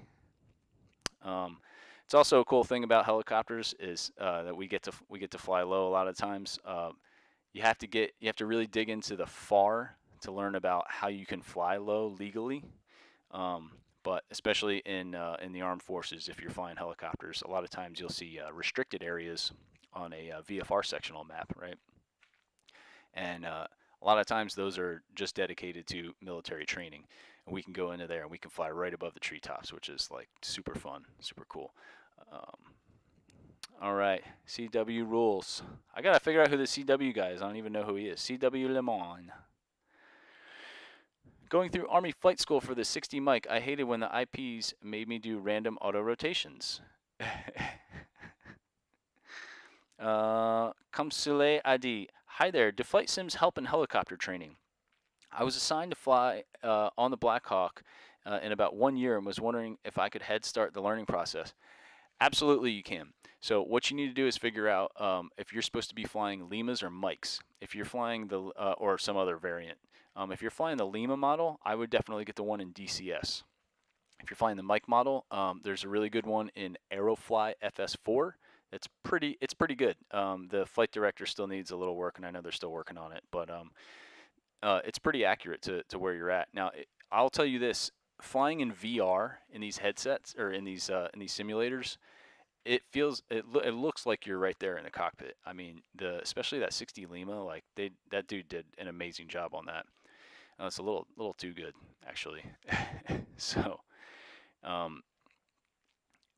It's also a cool thing about helicopters is that we get to fly low a lot of times. You have to really dig into the FAR to learn about how you can fly low legally. But especially in the armed forces, if you're flying helicopters, a lot of times you'll see restricted areas on a VFR sectional map, right? And a lot of times those are just dedicated to military training, and we can go into there and we can fly right above the treetops, which is like super fun, super cool. All right, CW rules. I gotta figure out who the CW guy is. I don't even know who he is. CW Le Mans. Going through Army flight school for the 60 mic, I hated when the IPs made me do random auto rotations. Kamsule Adi. Hi there. Do flight sims help in helicopter training? I was assigned to fly on the Black Hawk in about 1 year and was wondering if I could head start the learning process. Absolutely, you can. So what you need to do is figure out if you're supposed to be flying Limas or Mikes. If you're flying the or some other variant. If you're flying the Lima model, I would definitely get the one in DCS. If you're flying the Mike model, there's a really good one in Aerofly FS4. It's pretty good. The flight director still needs a little work, and I know they're still working on it, but it's pretty accurate to where you're at. Now, I'll tell you this: flying in VR in these headsets or in these simulators, it looks like you're right there in the cockpit. I mean, especially that 60 Lima, like that dude did an amazing job on that. It's a little too good, actually. So,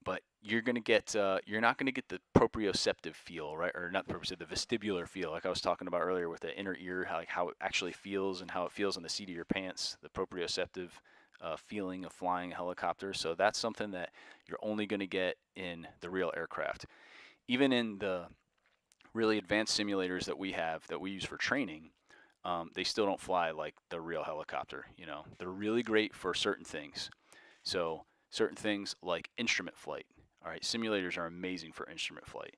but you're not gonna get the proprioceptive feel, right? Or not proprioceptive, the vestibular feel, like I was talking about earlier with the inner ear, how it actually feels and how it feels on the seat of your pants, the proprioceptive feeling of flying a helicopter. So that's something that you're only gonna get in the real aircraft. Even in the really advanced simulators that we use for training, they still don't fly like the real helicopter. They're really great for certain things. So certain things like instrument flight. All right, simulators are amazing for instrument flight.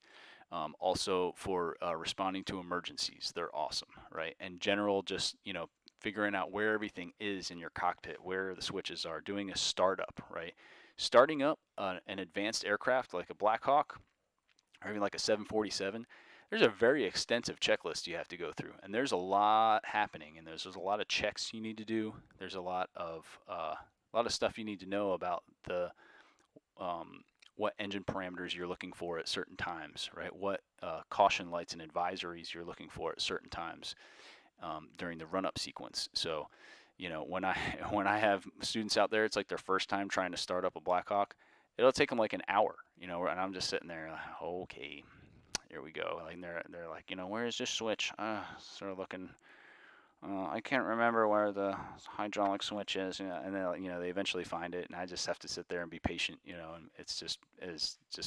Also for responding to emergencies, they're awesome, right? And general, just figuring out where everything is in your cockpit, where the switches are, doing a startup, right? Starting up an advanced aircraft like a Black Hawk or even like a 747. There's a very extensive checklist you have to go through, and there's a lot happening, and there's a lot of checks you need to do. There's a lot of stuff you need to know about the what engine parameters you're looking for at certain times, right? What caution lights and advisories you're looking for at certain times during the run-up sequence. So, when I have students out there, it's like their first time trying to start up a Black Hawk. It'll take them like an hour, and I'm just sitting there like, okay. Here we go. Like they're like, where is this switch? Sort of looking. I can't remember where the hydraulic switch is. And then they eventually find it, and I just have to sit there and be patient. And it's just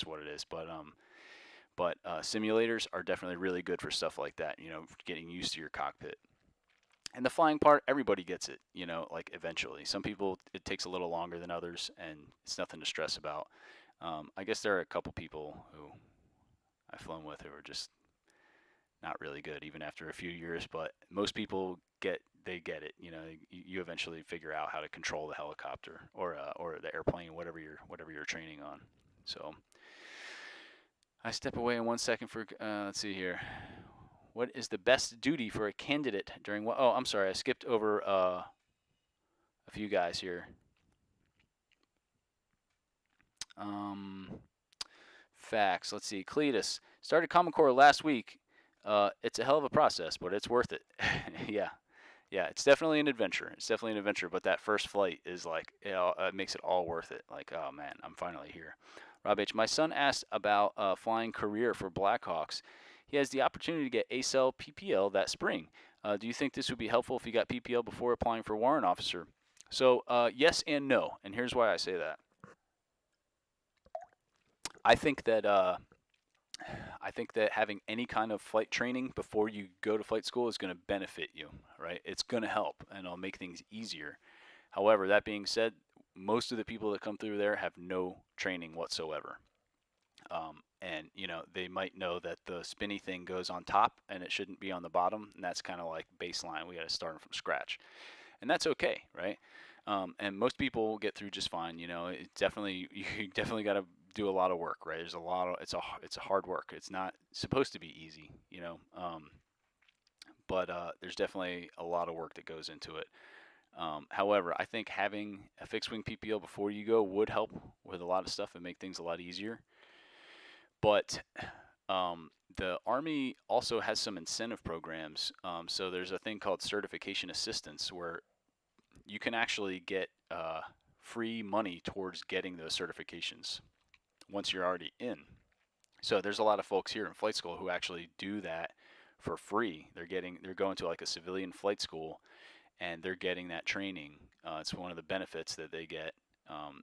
what it is. But simulators are definitely really good for stuff like that. Getting used to your cockpit. And the flying part, everybody gets it. Like eventually. Some people it takes a little longer than others, and it's nothing to stress about. I guess there are a couple people who I've flown with who are just not really good even after a few years, but most people get it. You eventually figure out how to control the helicopter or the airplane, whatever you're training on. So I step away in 1 second for let's see here. What is the best duty for a candidate during what? Oh, I'm sorry, I skipped over a few guys here. Facts. Let's see. Cletus started Common Core last week. It's a hell of a process, but it's worth it. Yeah, it's definitely an adventure. But that first flight is like, it makes it all worth it. Like, oh man, I'm finally here. Rob H. My son asked about flying career for Blackhawks. He has the opportunity to get ACEL PPL that spring. Do you think this would be helpful if he got PPL before applying for warrant officer? So yes and no, and here's why I say that. I think that having any kind of flight training before you go to flight school is going to benefit you, right? It's going to help and it'll make things easier. However, that being said, most of the people that come through there have no training whatsoever. And they might know that the spinny thing goes on top and it shouldn't be on the bottom, and that's kind of like baseline. We got to start from scratch, and that's okay, right? And most people get through just fine. It's definitely you definitely got to do a lot of work, right? There's a lot of it's a hard work. It's not supposed to be easy, but there's definitely a lot of work that goes into it. However, I think having a fixed wing PPL before you go would help with a lot of stuff and make things a lot easier. But the Army also has some incentive programs. So there's a thing called certification assistance where you can actually get free money towards getting those certifications once you're already in. So there's a lot of folks here in flight school who actually do that for free. They're going to like a civilian flight school and they're getting that training. It's one of the benefits that they get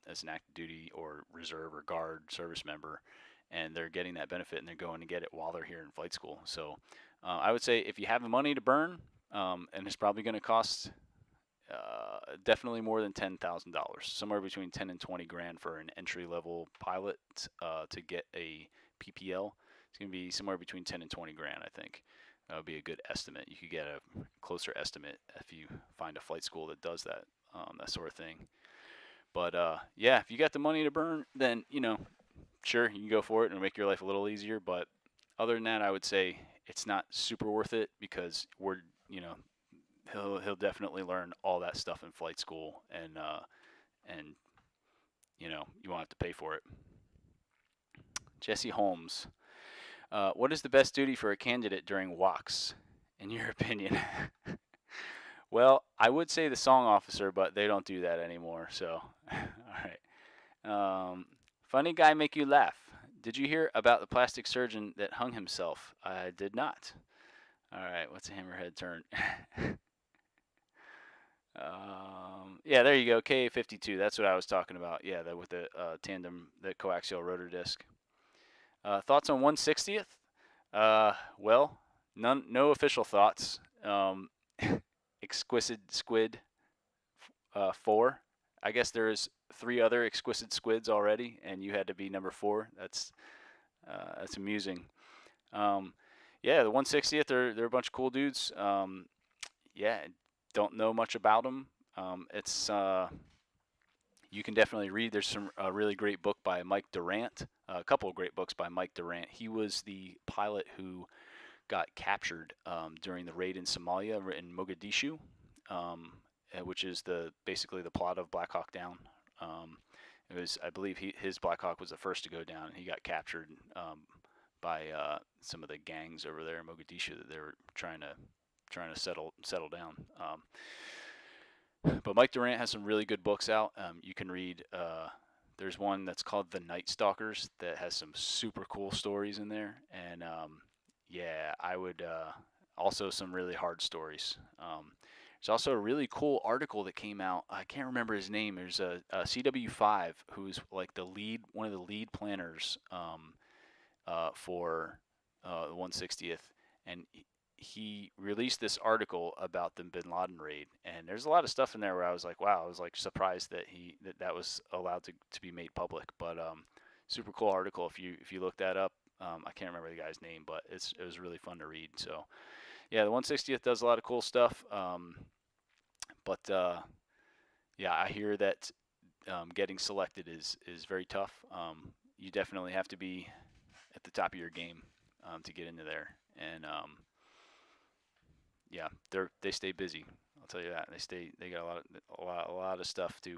as an active duty or reserve or guard service member, and they're getting that benefit and they're going to get it while they're here in flight school. So I would say if you have the money to burn, and it's probably going to cost definitely more than $10,000, somewhere between 10 and 20 grand for an entry level pilot to get a PPL. It's going to be somewhere between 10 and 20 grand, I think. That would be a good estimate. You could get a closer estimate if you find a flight school that does that, that sort of thing. But yeah, if you got the money to burn, then sure, you can go for it and make your life a little easier. But other than that, I would say it's not super worth it because he'll definitely learn all that stuff in flight school, and you won't have to pay for it. Jesse Holmes, what is the best duty for a candidate during walks, in your opinion? Well, I would say the song officer, but they don't do that anymore. So, all right. Funny guy make you laugh. Did you hear about the plastic surgeon that hung himself? I did not. All right. What's a hammerhead turn? Yeah, there you go. KA52. That's what I was talking about. Yeah, with the tandem, the coaxial rotor disc. Thoughts on 160th? Well, no official thoughts. Exquisite Squid 4. I guess there's 3 other exquisite squids already, and you had to be number 4. That's amusing. Yeah, the 160th, they're a bunch of cool dudes. Yeah, don't know much about them. It's you can definitely read. There's some really great book by Mike Durant. A couple of great books by Mike Durant. He was the pilot who got captured during the raid in Somalia in Mogadishu, which is basically the plot of Black Hawk Down. It was, I believe, his Black Hawk was the first to go down, and he got captured by some of the gangs over there in Mogadishu that they were trying to settle down. But Mike Durant has some really good books out. You can read. There's one that's called The Night Stalkers that has some super cool stories in there, and yeah, I would also some really hard stories. There's also a really cool article that came out. I can't remember his name. There's a CW5 who's like one of the lead planners for the 160th, and he released this article about the Bin Laden raid, and there's a lot of stuff in there where I was like, wow, I was like surprised that that was allowed to be made public. But super cool article if you look that up. I can't remember the guy's name, but it was really fun to read. So yeah, the 160th does a lot of cool stuff. But yeah, I hear that getting selected is very tough. You definitely have to be at the top of your game to get into there, and yeah, they stay busy. I'll tell you that. They got a lot of stuff to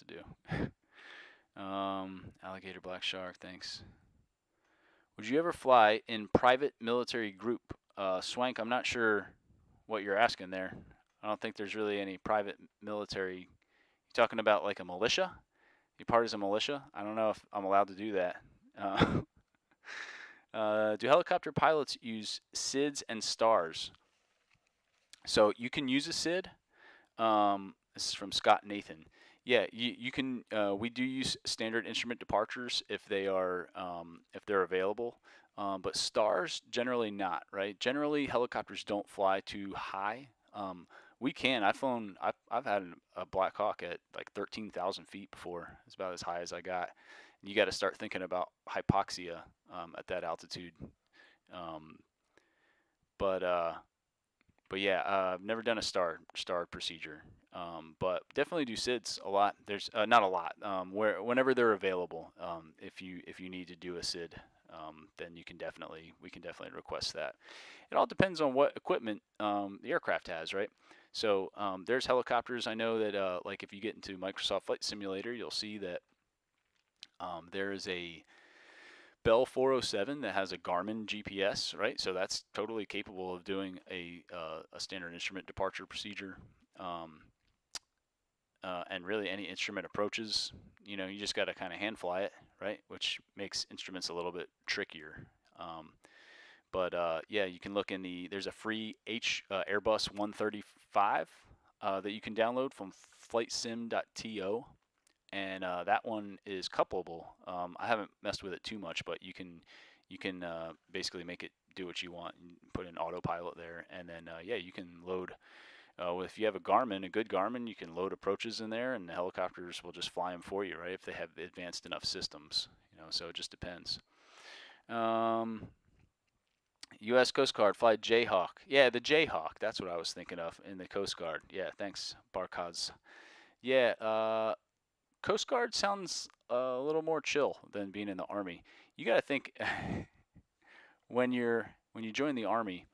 do. Alligator black shark, thanks. Would you ever fly in private military group? Swank, I'm not sure what you're asking there. I don't think there's really any private military. You talking about like a militia? You part as a militia? I don't know if I'm allowed to do that. Do helicopter pilots use SIDs and stars? So you can use a SID, This is from Scott Nathan. Yeah, you can. We do use standard instrument departures if they're available, but stars generally not. Right? Generally, helicopters don't fly too high. We can. I've had a Black Hawk at like 13,000 feet before. It's about as high as I got. And you got to start thinking about hypoxia at that altitude. Um, but but yeah, I've never done a star procedure, but definitely do SIDS a lot. There's not a lot, whenever they're available. If you need to do a SID, then we can definitely request that. It all depends on what equipment the aircraft has, right? So there's helicopters. I know that like if you get into Microsoft Flight Simulator, you'll see that there is a Bell 407 that has a Garmin GPS, right? So that's totally capable of doing a standard instrument departure procedure. And really any instrument approaches, you just got to kind of hand fly it, right? Which makes instruments a little bit trickier. But yeah, you can look there's a free Airbus 135 that you can download from flightsim.to. And that one is coupleable. I haven't messed with it too much, but you can basically make it do what you want and put an autopilot there, and then yeah, you can load. If you have a good Garmin, you can load approaches in there, and the helicopters will just fly them for you, right? If they have advanced enough systems, So it just depends. U.S. Coast Guard fly Jayhawk. Yeah, the Jayhawk. That's what I was thinking of in the Coast Guard. Yeah, thanks, Barkaz. Yeah. Coast Guard sounds a little more chill than being in the Army. You got to think when you join the Army,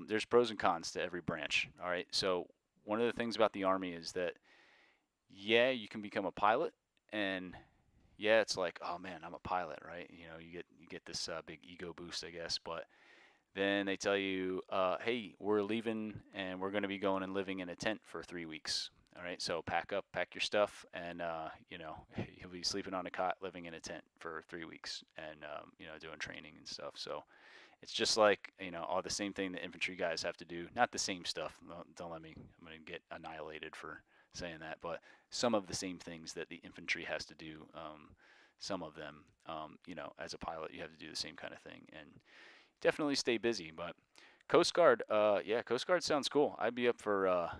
there's pros and cons to every branch. All right, so one of the things about the Army is that yeah, you can become a pilot, and yeah, it's like, oh man, I'm a pilot, right? You get this big ego boost, I guess, but then they tell you, hey, we're leaving and we're going to be going and living in a tent for 3 weeks. All right, so pack your stuff, and you'll be sleeping on a cot, living in a tent for 3 weeks, and doing training and stuff. So it's just like all the same thing the infantry guys have to do. Not the same stuff. Don't let me. I'm gonna get annihilated for saying that, but some of the same things that the infantry has to do. Some of them, as a pilot, you have to do the same kind of thing, and definitely stay busy. But Coast Guard, yeah, Coast Guard sounds cool. I'd be up for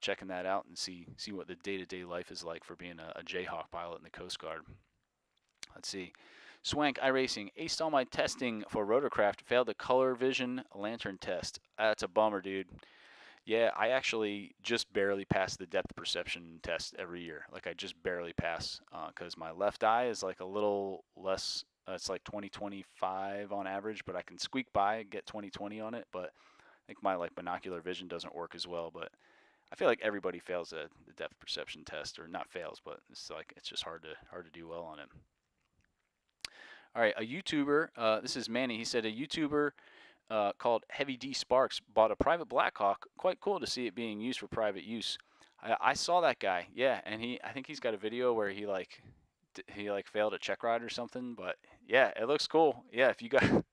checking that out and see what the day-to-day life is like for being a Jayhawk pilot in the Coast Guard. Let's see. Swank iRacing aced all my testing for rotorcraft, failed the color vision lantern test. That's a bummer, dude. Yeah, I actually just barely pass the depth perception test every year. Like I just barely pass because my left eye is like a little less. It's like 20/25 on average, but I can squeak by, get 20/20 on it. But I think my binocular vision doesn't work as well. But I feel like everybody fails the depth perception test, or not fails, but it's just hard to do well on it. All right, a YouTuber. This is Manny. He said a YouTuber called Heavy D Sparks bought a private Blackhawk. Quite cool to see it being used for private use. I saw that guy. Yeah, and I think he's got a video where he failed a check ride or something. But yeah, it looks cool. Yeah, if you got, I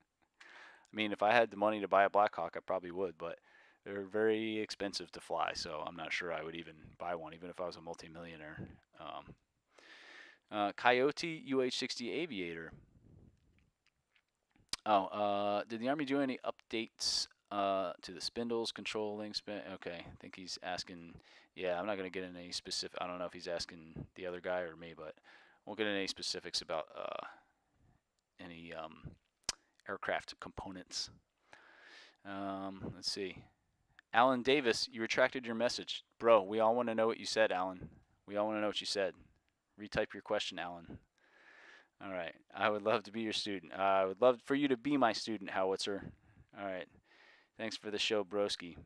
mean, if I had the money to buy a Blackhawk, I probably would. But they're very expensive to fly, so I'm not sure I would even buy one, even if I was a multimillionaire. Coyote UH-60 Aviator. Oh, did the Army do any updates to the spindles, control links? Okay, I think he's asking. Yeah, I'm not going to get into any specific. I don't know if he's asking the other guy or me, but won't get into any specifics about any aircraft components. Let's see. Alan Davis, you retracted your message. Bro, we all want to know what you said, Alan. We all want to know what you said. Retype your question, Alan. All right. I would love to be your student. I would love for you to be my student, Howitzer. All right. Thanks for the show, broski.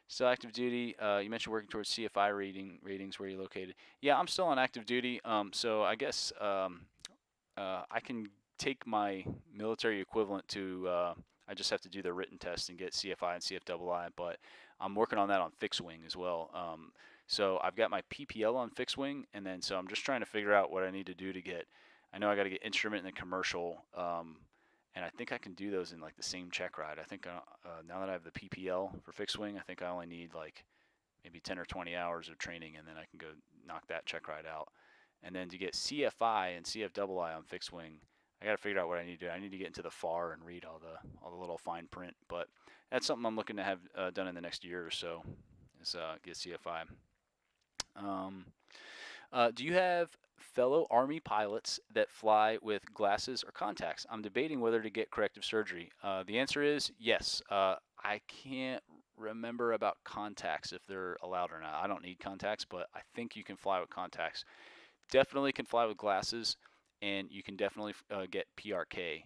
Still active duty. You mentioned working towards CFI ratings. Where are you located? Yeah, I'm still on active duty. So I guess I can take my military equivalent to. I just have to do the written test and get CFI and CFII, but I'm working on that on fixed wing as well. So I've got my PPL on fixed wing, and then so I'm just trying to figure out what I need to do to get. I know I got to get instrument and then commercial, and I think I can do those in like the same check ride. I think now that I have the PPL for fixed wing, I think I only need like maybe 10 or 20 hours of training, and then I can go knock that check ride out. And then to get CFI and CFII on fixed wing, I got to figure out what I need to do. I need to get into the FAR and read all the little fine print, but that's something I'm looking to have done in the next year or so, is get CFI. Do you have fellow Army pilots that fly with glasses or contacts? I'm debating whether to get corrective surgery. The answer is yes. I can't remember about contacts if they're allowed or not. I don't need contacts, but I think you can fly with contacts. Definitely can fly with glasses, and you can definitely get PRK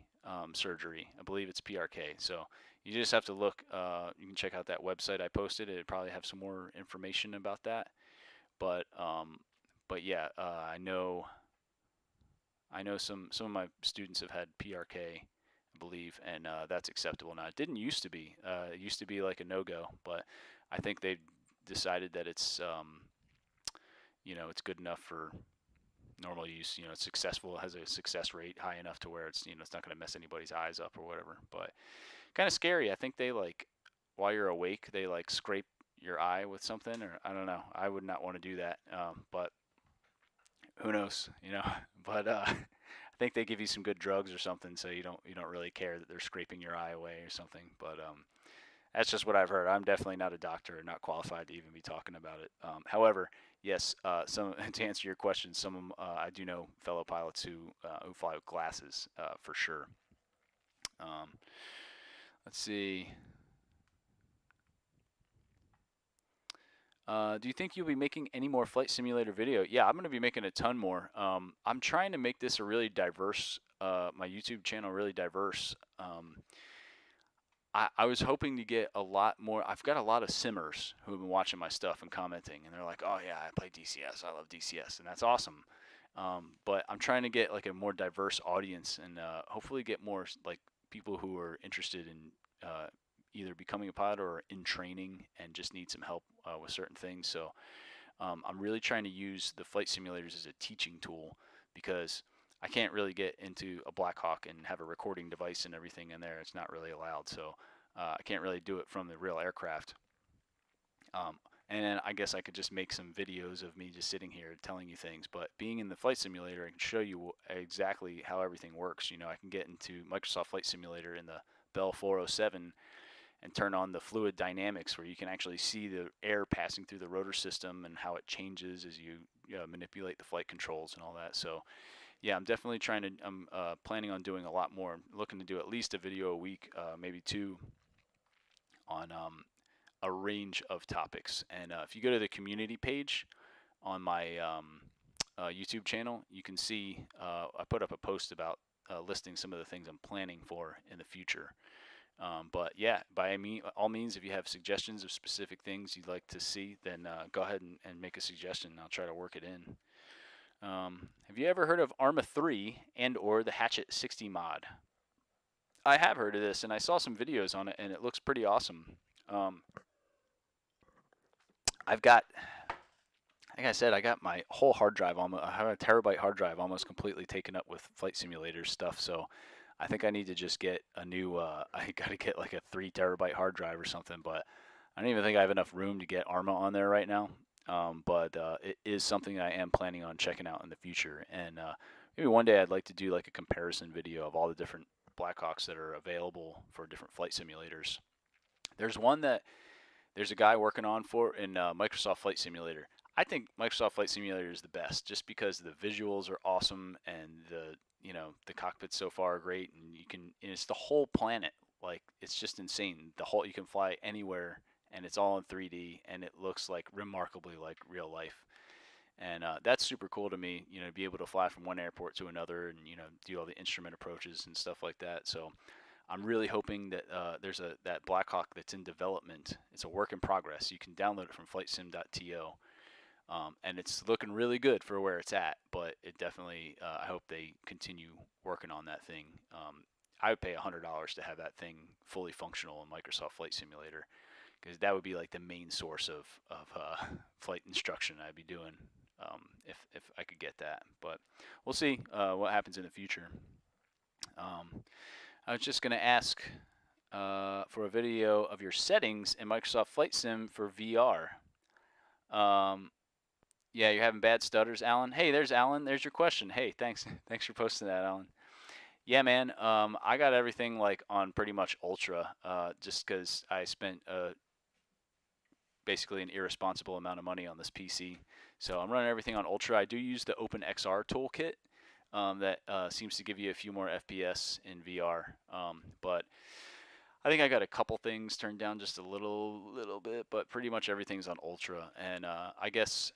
surgery. I believe it's PRK. So you just have to look. You can check out that website I posted. It'd probably have some more information about that. But yeah, I know some of my students have had PRK, I believe, and that's acceptable now. It didn't used to be. It used to be like a no-go, but I think they've decided that it's it's good enough for normal use. It's successful. It has a success rate high enough to where it's it's not going to mess anybody's eyes up or whatever. But kind of scary. I think they while you're awake, they scrape your eye with something, or I don't know. I would not want to do that. But who knows, But I think they give you some good drugs or something, so you don't really care that they're scraping your eye away or something. But that's just what I've heard. I'm definitely not a doctor, not qualified to even be talking about it. However, yes, some to answer your question, some I do know fellow pilots who fly with glasses for sure. Let's see. Do you think you'll be making any more flight simulator video? Yeah, I'm going to be making a ton more. I'm trying to make this a really diverse, my YouTube channel really diverse. I was hoping to get a lot more. I've got a lot of simmers who have been watching my stuff and commenting, and they're like, "Oh yeah, I play DCS. I love DCS," and that's awesome. But I'm trying to get a more diverse audience, and hopefully get more people who are interested in either becoming a pilot or in training and just need some help with certain things. So I'm really trying to use the flight simulators as a teaching tool, because I can't really get into a Black Hawk and have a recording device and everything in there. It's not really allowed. So I can't really do it from the real aircraft. And then I guess I could just make some videos of me just sitting here telling you things. But being in the flight simulator, I can show you exactly how everything works. I can get into Microsoft Flight Simulator in the Bell 407 and turn on the fluid dynamics, where you can actually see the air passing through the rotor system and how it changes as you manipulate the flight controls and all that. So yeah, I'm definitely I'm planning on doing a lot more. I'm looking to do at least a video a week, maybe two, on a range of topics. And if you go to the community page on my YouTube channel, you can see I put up a post about listing some of the things I'm planning for in the future. But yeah, by all means, if you have suggestions of specific things you'd like to see, then go ahead and make a suggestion. I'll try to work it in. Have you ever heard of Arma 3 and or the Hatchet 60 mod? I have heard of this, and I saw some videos on it, and it looks pretty awesome. I've got, like I said, I got my whole hard drive, I have a terabyte hard drive almost completely taken up with flight simulator stuff, so I think I need to just get a new, I gotta get like a 3 terabyte hard drive or something, but I don't even think I have enough room to get Arma on there right now. But it is something I am planning on checking out in the future, and maybe one day I'd like to do like a comparison video of all the different Blackhawks that are available for different flight simulators. There's one that there's a guy working on in Microsoft Flight Simulator. I think Microsoft Flight Simulator is the best, just because the visuals are awesome and the cockpits so far are great, and it's the whole planet. Like, it's just insane. You can fly anywhere, and it's all in 3D, and it looks like remarkably like real life. And that's super cool to me, to be able to fly from one airport to another and, do all the instrument approaches and stuff like that. So I'm really hoping that there's that Black Hawk that's in development. It's a work in progress. You can download it from flightsim.to. And it's looking really good for where it's at, but it definitely, I hope they continue working on that thing. I would pay $100 to have that thing fully functional in Microsoft Flight Simulator, because that would be like the main source of flight instruction I'd be doing if I could get that. But we'll see what happens in the future. I was just going to ask for a video of your settings in Microsoft Flight Sim for VR. Yeah, you're having bad stutters, Alan. Hey, there's Alan. There's your question. Hey, thanks. Thanks for posting that, Alan. Yeah, man. I got everything like on pretty much ultra, just because I spent basically an irresponsible amount of money on this PC. So I'm running everything on ultra. I do use the OpenXR toolkit that seems to give you a few more FPS in VR. But I think I got a couple things turned down just a little bit, but pretty much everything's on ultra. And I guess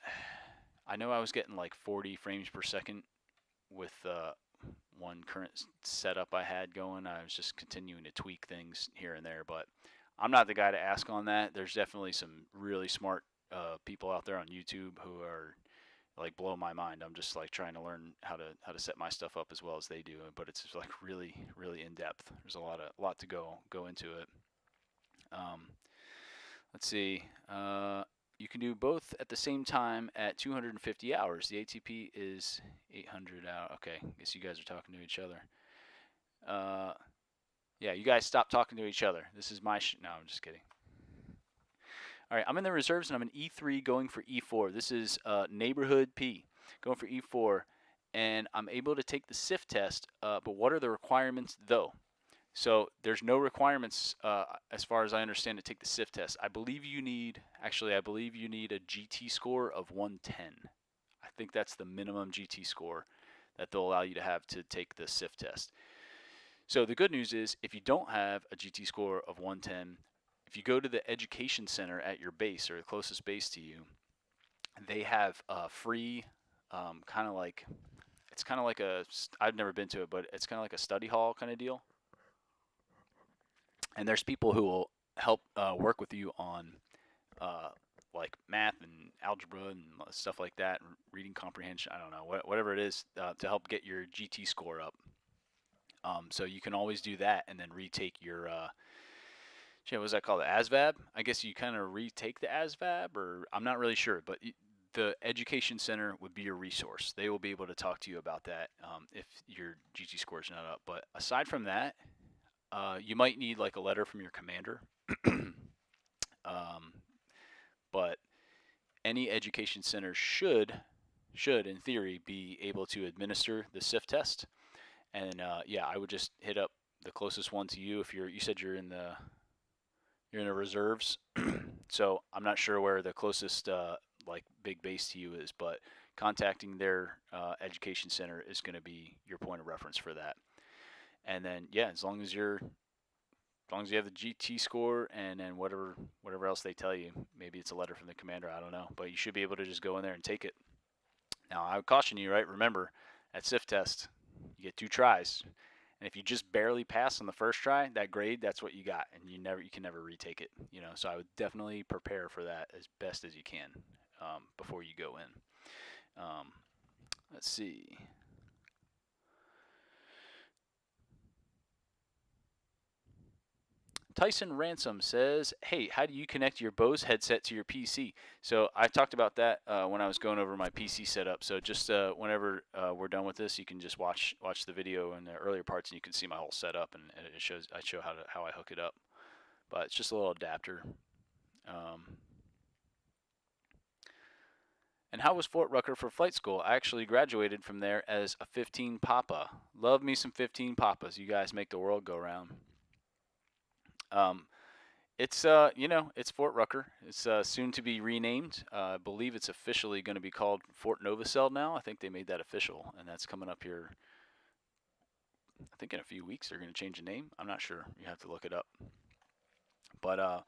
I know I was getting like 40 frames per second with one current setup I had going. I was just continuing to tweak things here and there, but I'm not the guy to ask on that. There's definitely some really smart people out there on YouTube who are like blow my mind. I'm just like trying to learn how to set my stuff up as well as they do, but it's just like really in depth. There's a lot to go into it. Um, let's see. You can do both at the same time at 250 hours. The ATP is 800 hours. Okay, I guess you guys are talking to each other. Yeah, you guys stop talking to each other. This is my no, I'm just kidding. All right, I'm in the reserves and I'm an E3 going for E4. This is neighborhood P going for E4, and I'm able to take the Sif test. But what are the requirements though? So there's no requirements as far as I understand to take the Sif test. I believe you need a GT score of 110. I think that's the minimum GT score that they'll allow you to have to take the Sif test. So the good news is if you don't have a GT score of 110, if you go to the education center at your base or the closest base to you, they have free kind of like it's kind of like I've never been to it, but it's kind of like a study hall kind of deal. And there's people who will help work with you on like math and algebra and stuff like that, and reading comprehension. I don't know, whatever it is to help get your GT score up. So you can always do that and then retake your what was that called? The ASVAB? I guess you kind of retake the ASVAB, or I'm not really sure, but the education center would be your resource. They will be able to talk to you about that if your GT score is not up. But aside from that, you might need like a letter from your commander. But any education center should, in theory, be able to administer the Sif test. And yeah, I would just hit up the closest one to you. If you said you're in the reserves, so I'm not sure where the closest like big base to you is, but contacting their education center is going to be your point of reference for that. And then yeah, as long as you have the GT score and then whatever else they tell you, maybe it's a letter from the commander, I don't know, but you should be able to just go in there and take it. Now I would caution you, right? Remember, at Sif test, you get 2 tries. And if you just barely pass on the first try, that grade, that's what you got, and you can never retake it. So I would definitely prepare for that as best as you can before you go in. Let's see. Tyson Ransom says, "Hey, how do you connect your Bose headset to your PC?" So I talked about that when I was going over my PC setup. So just whenever we're done with this, you can just watch the video in the earlier parts, and you can see my whole setup, and it shows I show how I hook it up. But it's just a little adapter. And how was Fort Rucker for flight school? I actually graduated from there as a 15 Papa. Love me some 15 Papas. You guys make the world go round. It's it's Fort Rucker. It's soon to be renamed. I believe it's officially going to be called Fort Novacell now. I think they made that official, and that's coming up here. I think in a few weeks they're going to change the name. I'm not sure. You have to look it up. But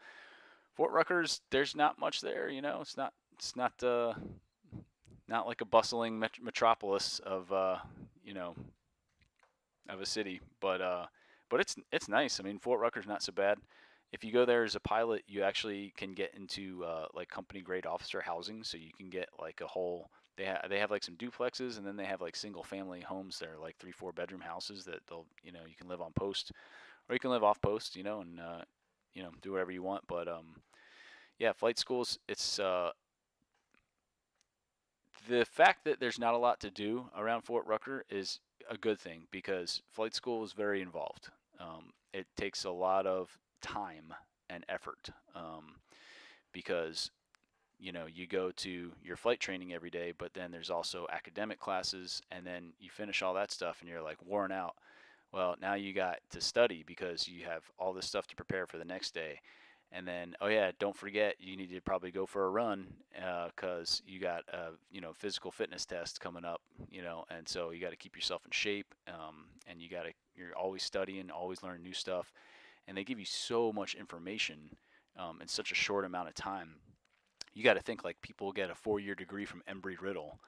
Fort Rucker's, there's not much there. It's not not like a bustling metropolis of of a city, but it's nice. I mean, Fort Rucker's not so bad. If you go there as a pilot, you actually can get into like company grade officer housing, so you can get like a whole. They have like some duplexes, and then they have like single family homes that are like 3-4 bedroom houses that they'll you can live on post, or you can live off post, and do whatever you want. But yeah, flight schools. It's the fact that there's not a lot to do around Fort Rucker is a good thing, because flight school is very involved. It takes a lot of time and effort, because you go to your flight training every day, but then there's also academic classes, and then you finish all that stuff and you're like worn out. Well, now you got to study because you have all this stuff to prepare for the next day. And then, oh yeah, don't forget you need to probably go for a run because you got a physical fitness test coming up, and so you got to keep yourself in shape, and you're always studying, always learning new stuff, and they give you so much information in such a short amount of time. You got to think like people get a 4-year degree from Embry-Riddle,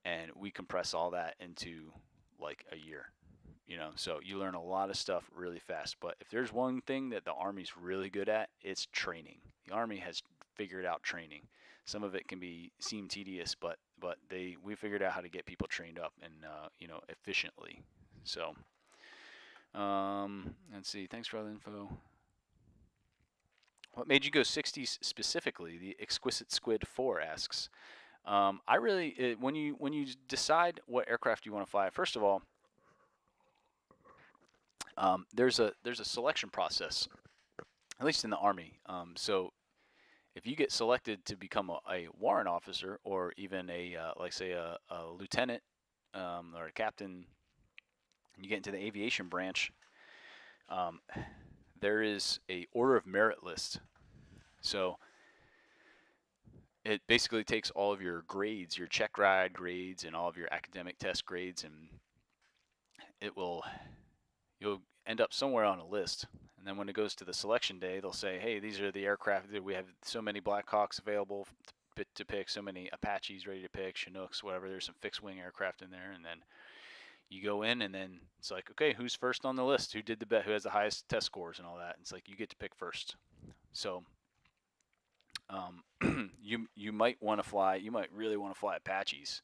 and we compress all that into like a year. So you learn a lot of stuff really fast. But if there's one thing that the Army's really good at, it's training. The Army has figured out training. Some of it can seem tedious, but we figured out how to get people trained up and efficiently. So let's see. Thanks for all the info. What made you go 60s specifically? The Exquisite Squid 4 asks. I really when you decide what aircraft you want to fly, first of all, there's a selection process, at least in the Army. So if you get selected to become a warrant officer, or even like say a lieutenant or a captain, and you get into the aviation branch, there is a order of merit list. So it basically takes all of your grades, your check ride grades, and all of your academic test grades, and you'll end up somewhere on a list. And then when it goes to the selection day, they'll say, hey, these are the aircraft that we have, so many Blackhawks available to pick, so many Apaches ready to pick, Chinooks, whatever. There's some fixed wing aircraft in there, and then you go in, and then it's like, okay, who's first on the list? Who did the best? Who has the highest test scores and all that? And it's like you get to pick first. So you might want to fly. You might really want to fly Apaches.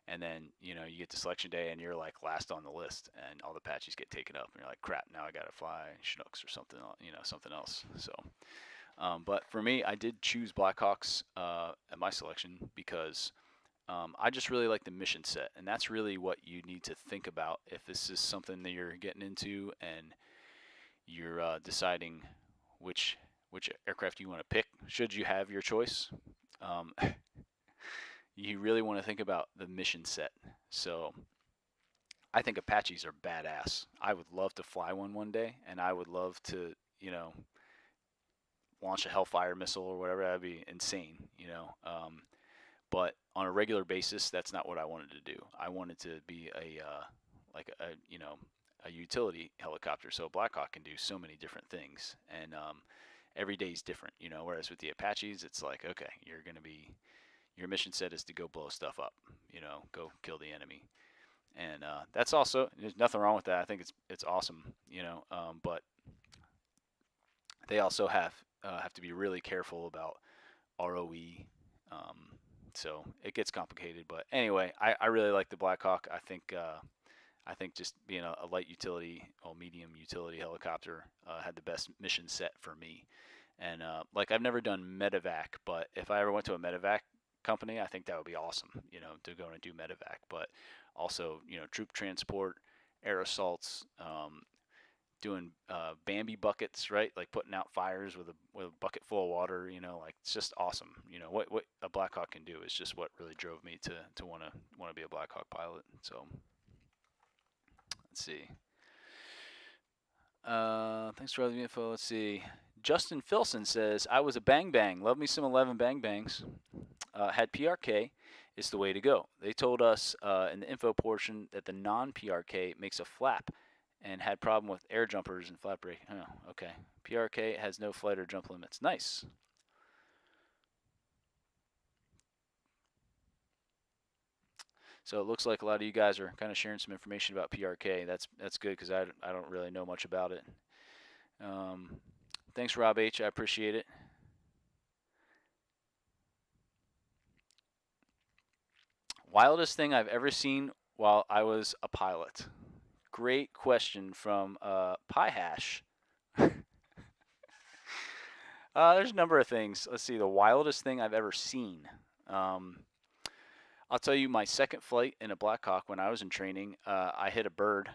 And then, you get to selection day and you're like last on the list, and all the Apaches get taken up, and you're like, crap, now I got to fly Chinooks or something, something else. So, but for me, I did choose Blackhawks at my selection because I just really like the mission set. And that's really what you need to think about if this is something that you're getting into and you're deciding which aircraft you want to pick, should you have your choice. You really want to think about the mission set. So I think Apaches are badass. I would love to fly one day, and I would love to, launch a Hellfire missile or whatever. That'd be insane, But on a regular basis, that's not what I wanted to do. I wanted to be a utility helicopter. So Blackhawk can do so many different things, and every day is different, Whereas with the Apaches, it's like, okay, your mission set is to go blow stuff up, go kill the enemy. And that's also, there's nothing wrong with that. I think it's awesome, but they also have to be really careful about ROE. So it gets complicated, but anyway, I really like the Blackhawk. I think just being a light utility or medium utility helicopter had the best mission set for me. And I've never done medevac, but if I ever went to a medevac company, I think that would be awesome, to go and do medevac. But also, troop transport, air assaults, doing Bambi buckets, right? Like putting out fires with a bucket full of water, it's just awesome. What a Blackhawk can do is just what really drove me to want to be a Blackhawk pilot. So let's see. Thanks for all the info. Let's see. Justin Filson says, I was a bang bang. Love me some 11 bang bangs. Had PRK is the way to go. They told us in the info portion that the non-PRK makes a flap and had problem with air jumpers and flat brake. Oh, okay. PRK has no flight or jump limits. Nice. So it looks like a lot of you guys are kind of sharing some information about PRK. That's good because I don't really know much about it. Thanks, Rob H. I appreciate it. Wildest thing I've ever seen while I was a pilot. Great question from Pie Hash. There's a number of things. Let's see. The wildest thing I've ever seen. I'll tell you, my second flight in a Blackhawk when I was in training, I hit a bird.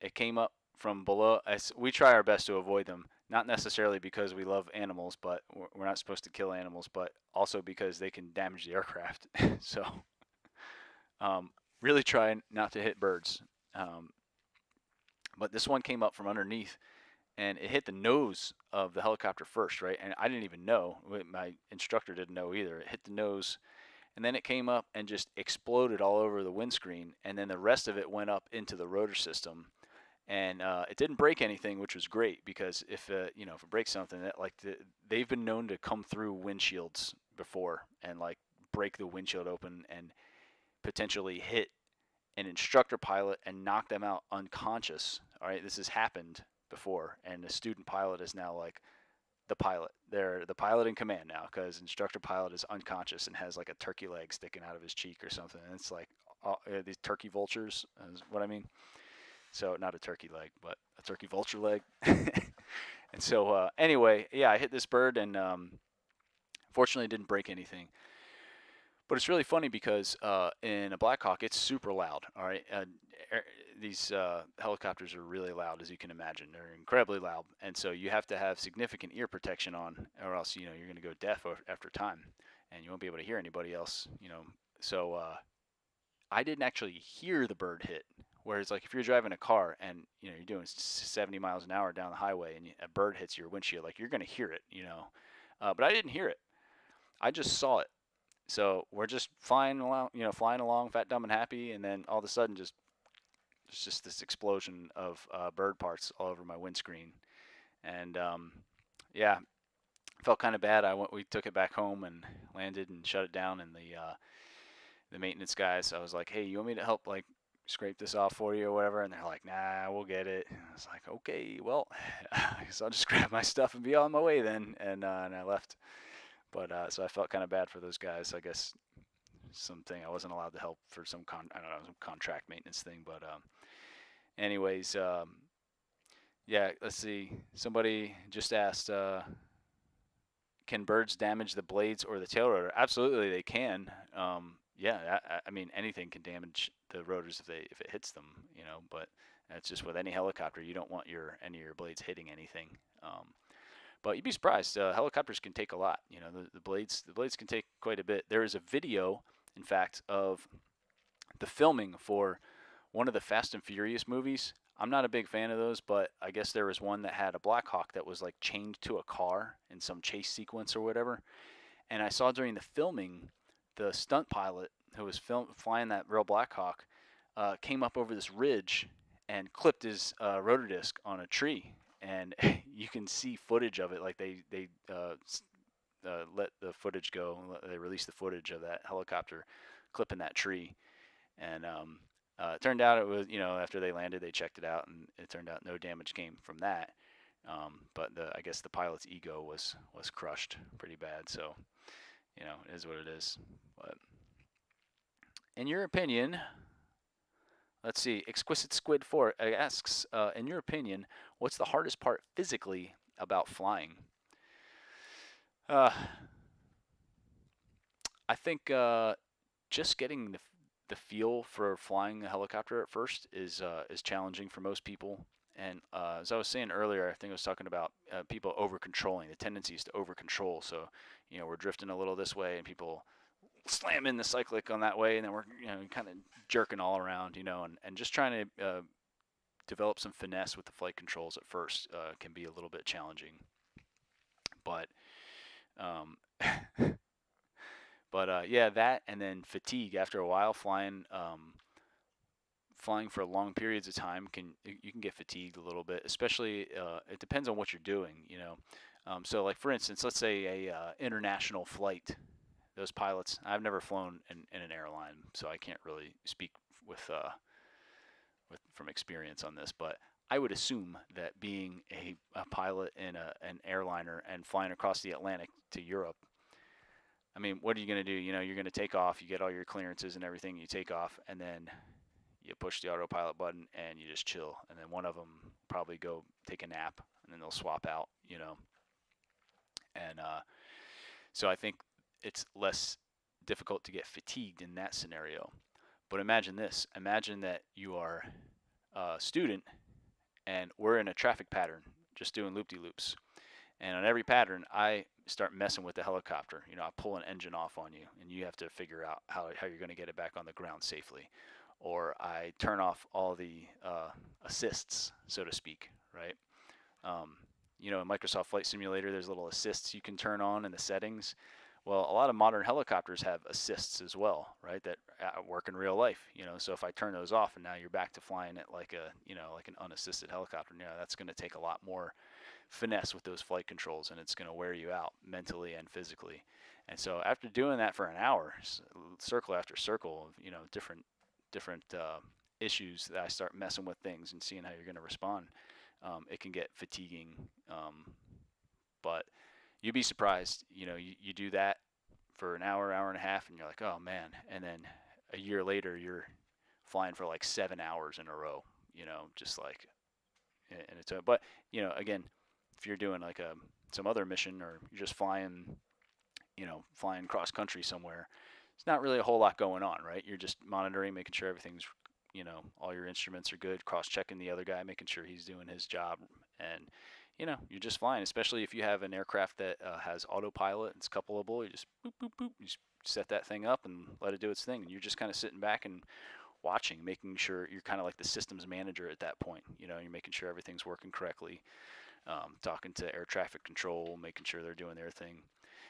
It came up from below. We try our best to avoid them. not necessarily because we love animals, but we're not supposed to kill animals, but also because they can damage the aircraft. So really try not to hit birds. Um, but this one came up from underneath and it hit the nose of the helicopter first, right? And I didn't even know. My instructor didn't know either. It hit the nose, and then it came up and just exploded all over the windscreen, and then the rest of it went up into the rotor system. And it didn't break anything, which was great because if if it breaks something, they've been known to come through windshields before and like break the windshield open and potentially hit an instructor pilot and knock them out unconscious. All right, this has happened before, and the student pilot is now like the pilot. They're the pilot in command now because instructor pilot is unconscious and has like a turkey leg sticking out of his cheek or something. And it's like these turkey vultures is what I mean. So not a turkey leg, but a turkey vulture leg. And so anyway, yeah, I hit this bird and fortunately didn't break anything. But it's really funny because in a Black Hawk, it's super loud. All right, these helicopters are really loud, as you can imagine. They're incredibly loud, and so you have to have significant ear protection on, or else you're going to go deaf after time, and you won't be able to hear anybody else. So I didn't actually hear the bird hit. Whereas, like if you're driving a car and you're doing 70 miles an hour down the highway and a bird hits your windshield, like you're going to hear it. But I didn't hear it. I just saw it. So we're just flying along, fat, dumb, and happy, and then all of a sudden, there's just this explosion of bird parts all over my windscreen, and yeah, felt kind of bad. We took it back home and landed and shut it down, and the maintenance guys, I was like, hey, you want me to help like scrape this off for you or whatever? And they're like, nah, we'll get it. And I was like, okay, well, I guess I'll just grab my stuff and be on my way then, and I left. But so I felt kind of bad for those guys. I guess something I wasn't allowed to help for some I don't know, some contract maintenance thing. But anyways, yeah. Let's see. Somebody just asked, can birds damage the blades or the tail rotor? Absolutely, they can. Yeah, I mean anything can damage the rotors if it hits them. But that's just with any helicopter. You don't want any of your blades hitting anything. But you'd be surprised. Helicopters can take a lot. The blades can take quite a bit. There is a video, in fact, of the filming for one of the Fast and Furious movies. I'm not a big fan of those, but I guess there was one that had a Black Hawk that was like chained to a car in some chase sequence or whatever. And I saw during the filming, the stunt pilot who was flying that real Black Hawk came up over this ridge and clipped his rotor disc on a tree. And you can see footage of it. Like they let the footage go. They released the footage of that helicopter clipping that tree. And it turned out it was, after they landed, they checked it out, and it turned out no damage came from that. But I guess the pilot's ego was crushed pretty bad. So, it is what it is. But in your opinion, let's see, Exquisite Squid 4 asks, in your opinion, what's the hardest part physically about flying? I think just getting the feel for flying a helicopter at first is challenging for most people. And as I was saying earlier, I think I was talking about people over controlling, the tendencies to over control. So, we're drifting a little this way and people slam in the cyclic on that way, and then we're kind of jerking all around, and just trying to develop some finesse with the flight controls at first can be a little bit challenging. But yeah, that and then fatigue after a while flying for long periods of time you can get fatigued a little bit, especially it depends on what you're doing, so like for instance, let's say a international flight. Those pilots, I've never flown in an airline, so I can't really speak from experience on this, but I would assume that being a pilot in an airliner and flying across the Atlantic to Europe, I mean, what are you going to do? You're going to take off, you get all your clearances and everything, you take off, and then you push the autopilot button and you just chill. And then one of them probably go take a nap, and then they'll swap out, And so I think it's less difficult to get fatigued in that scenario. But imagine this. Imagine that you are a student and we're in a traffic pattern just doing loop-de-loops. And on every pattern, I start messing with the helicopter. You know, I pull an engine off on you, and you have to figure out how you're going to get it back on the ground safely. Or I turn off all the assists, so to speak, right? You know, in Microsoft Flight Simulator, there's little assists you can turn on in the settings. Well, a lot of modern helicopters have assists as well, right? That work in real life. You know, so if I turn those off, and now you're back to flying it like a, you know, like an unassisted helicopter. You know, that's going to take a lot more finesse with those flight controls, and it's going to wear you out mentally and physically. And so after doing that for an hour, circle after circle of, you know, different issues, that I start messing with things and seeing how you're going to respond. It can get fatiguing, but you'd be surprised. You know, you do that for an hour, hour and a half, and you're like, oh man. And then a year later, you're flying for like 7 hours in a row. You know, just like, and it's but you know, again, if you're doing like some other mission, or you're just flying, you know, flying cross country somewhere, it's not really a whole lot going on, right? You're just monitoring, making sure everything's, you know, all your instruments are good, cross-checking the other guy, making sure he's doing his job, and, you know, you're just flying. Especially if you have an aircraft that has autopilot, it's coupleable, you just boop, boop, boop, you just set that thing up and let it do its thing, and you're just kind of sitting back and watching, making sure you're kind of like the systems manager at that point. You know, you're making sure everything's working correctly, talking to air traffic control, making sure they're doing their thing.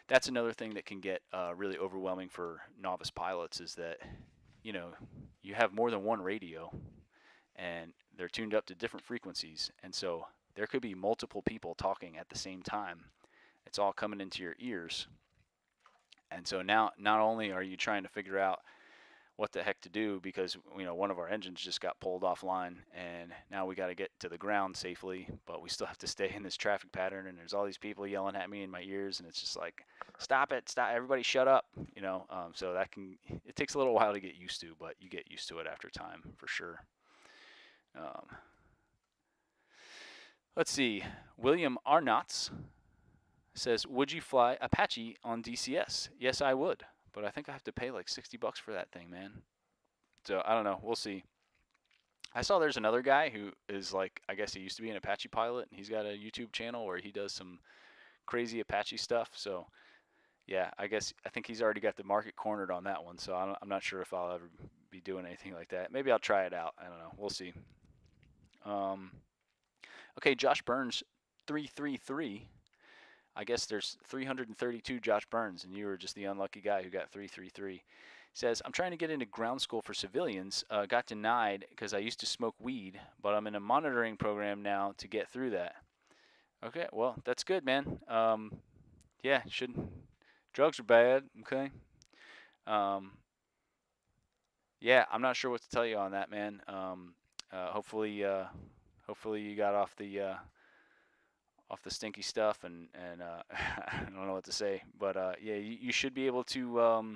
That's another thing that can get really overwhelming for novice pilots, is that, you know, you have more than one radio, and they're tuned up to different frequencies, and so there could be multiple people talking at the same time. It's all coming into your ears, and so now not only are you trying to figure out what the heck to do, because, you know, one of our engines just got pulled offline, and now we got to get to the ground safely, but we still have to stay in this traffic pattern, and there's all these people yelling at me in my ears, and it's just like, stop it, stop, everybody shut up, you know. So it takes a little while to get used to, but you get used to it after time, for sure. Let's see, William Arnotts says, would you fly Apache on DCS? Yes, I would, but I think I have to pay like $60 for that thing, man. So I don't know. We'll see. I saw there's another guy who is like, I guess he used to be an Apache pilot, and he's got a YouTube channel where he does some crazy Apache stuff. So yeah, I think he's already got the market cornered on that one. So I'm not sure if I'll ever be doing anything like that. Maybe I'll try it out. I don't know. We'll see. Okay, Josh Burns 333. I guess there's 332 Josh Burns, and you were just the unlucky guy who got 333. Says, I'm trying to get into ground school for civilians. Got denied because I used to smoke weed, but I'm in a monitoring program now to get through that. Okay, well, that's good, man. Yeah, drugs are bad, okay? Yeah, I'm not sure what to tell you on that, man. Hopefully you got off the stinky stuff, and I don't know what to say, but yeah, you should be able to.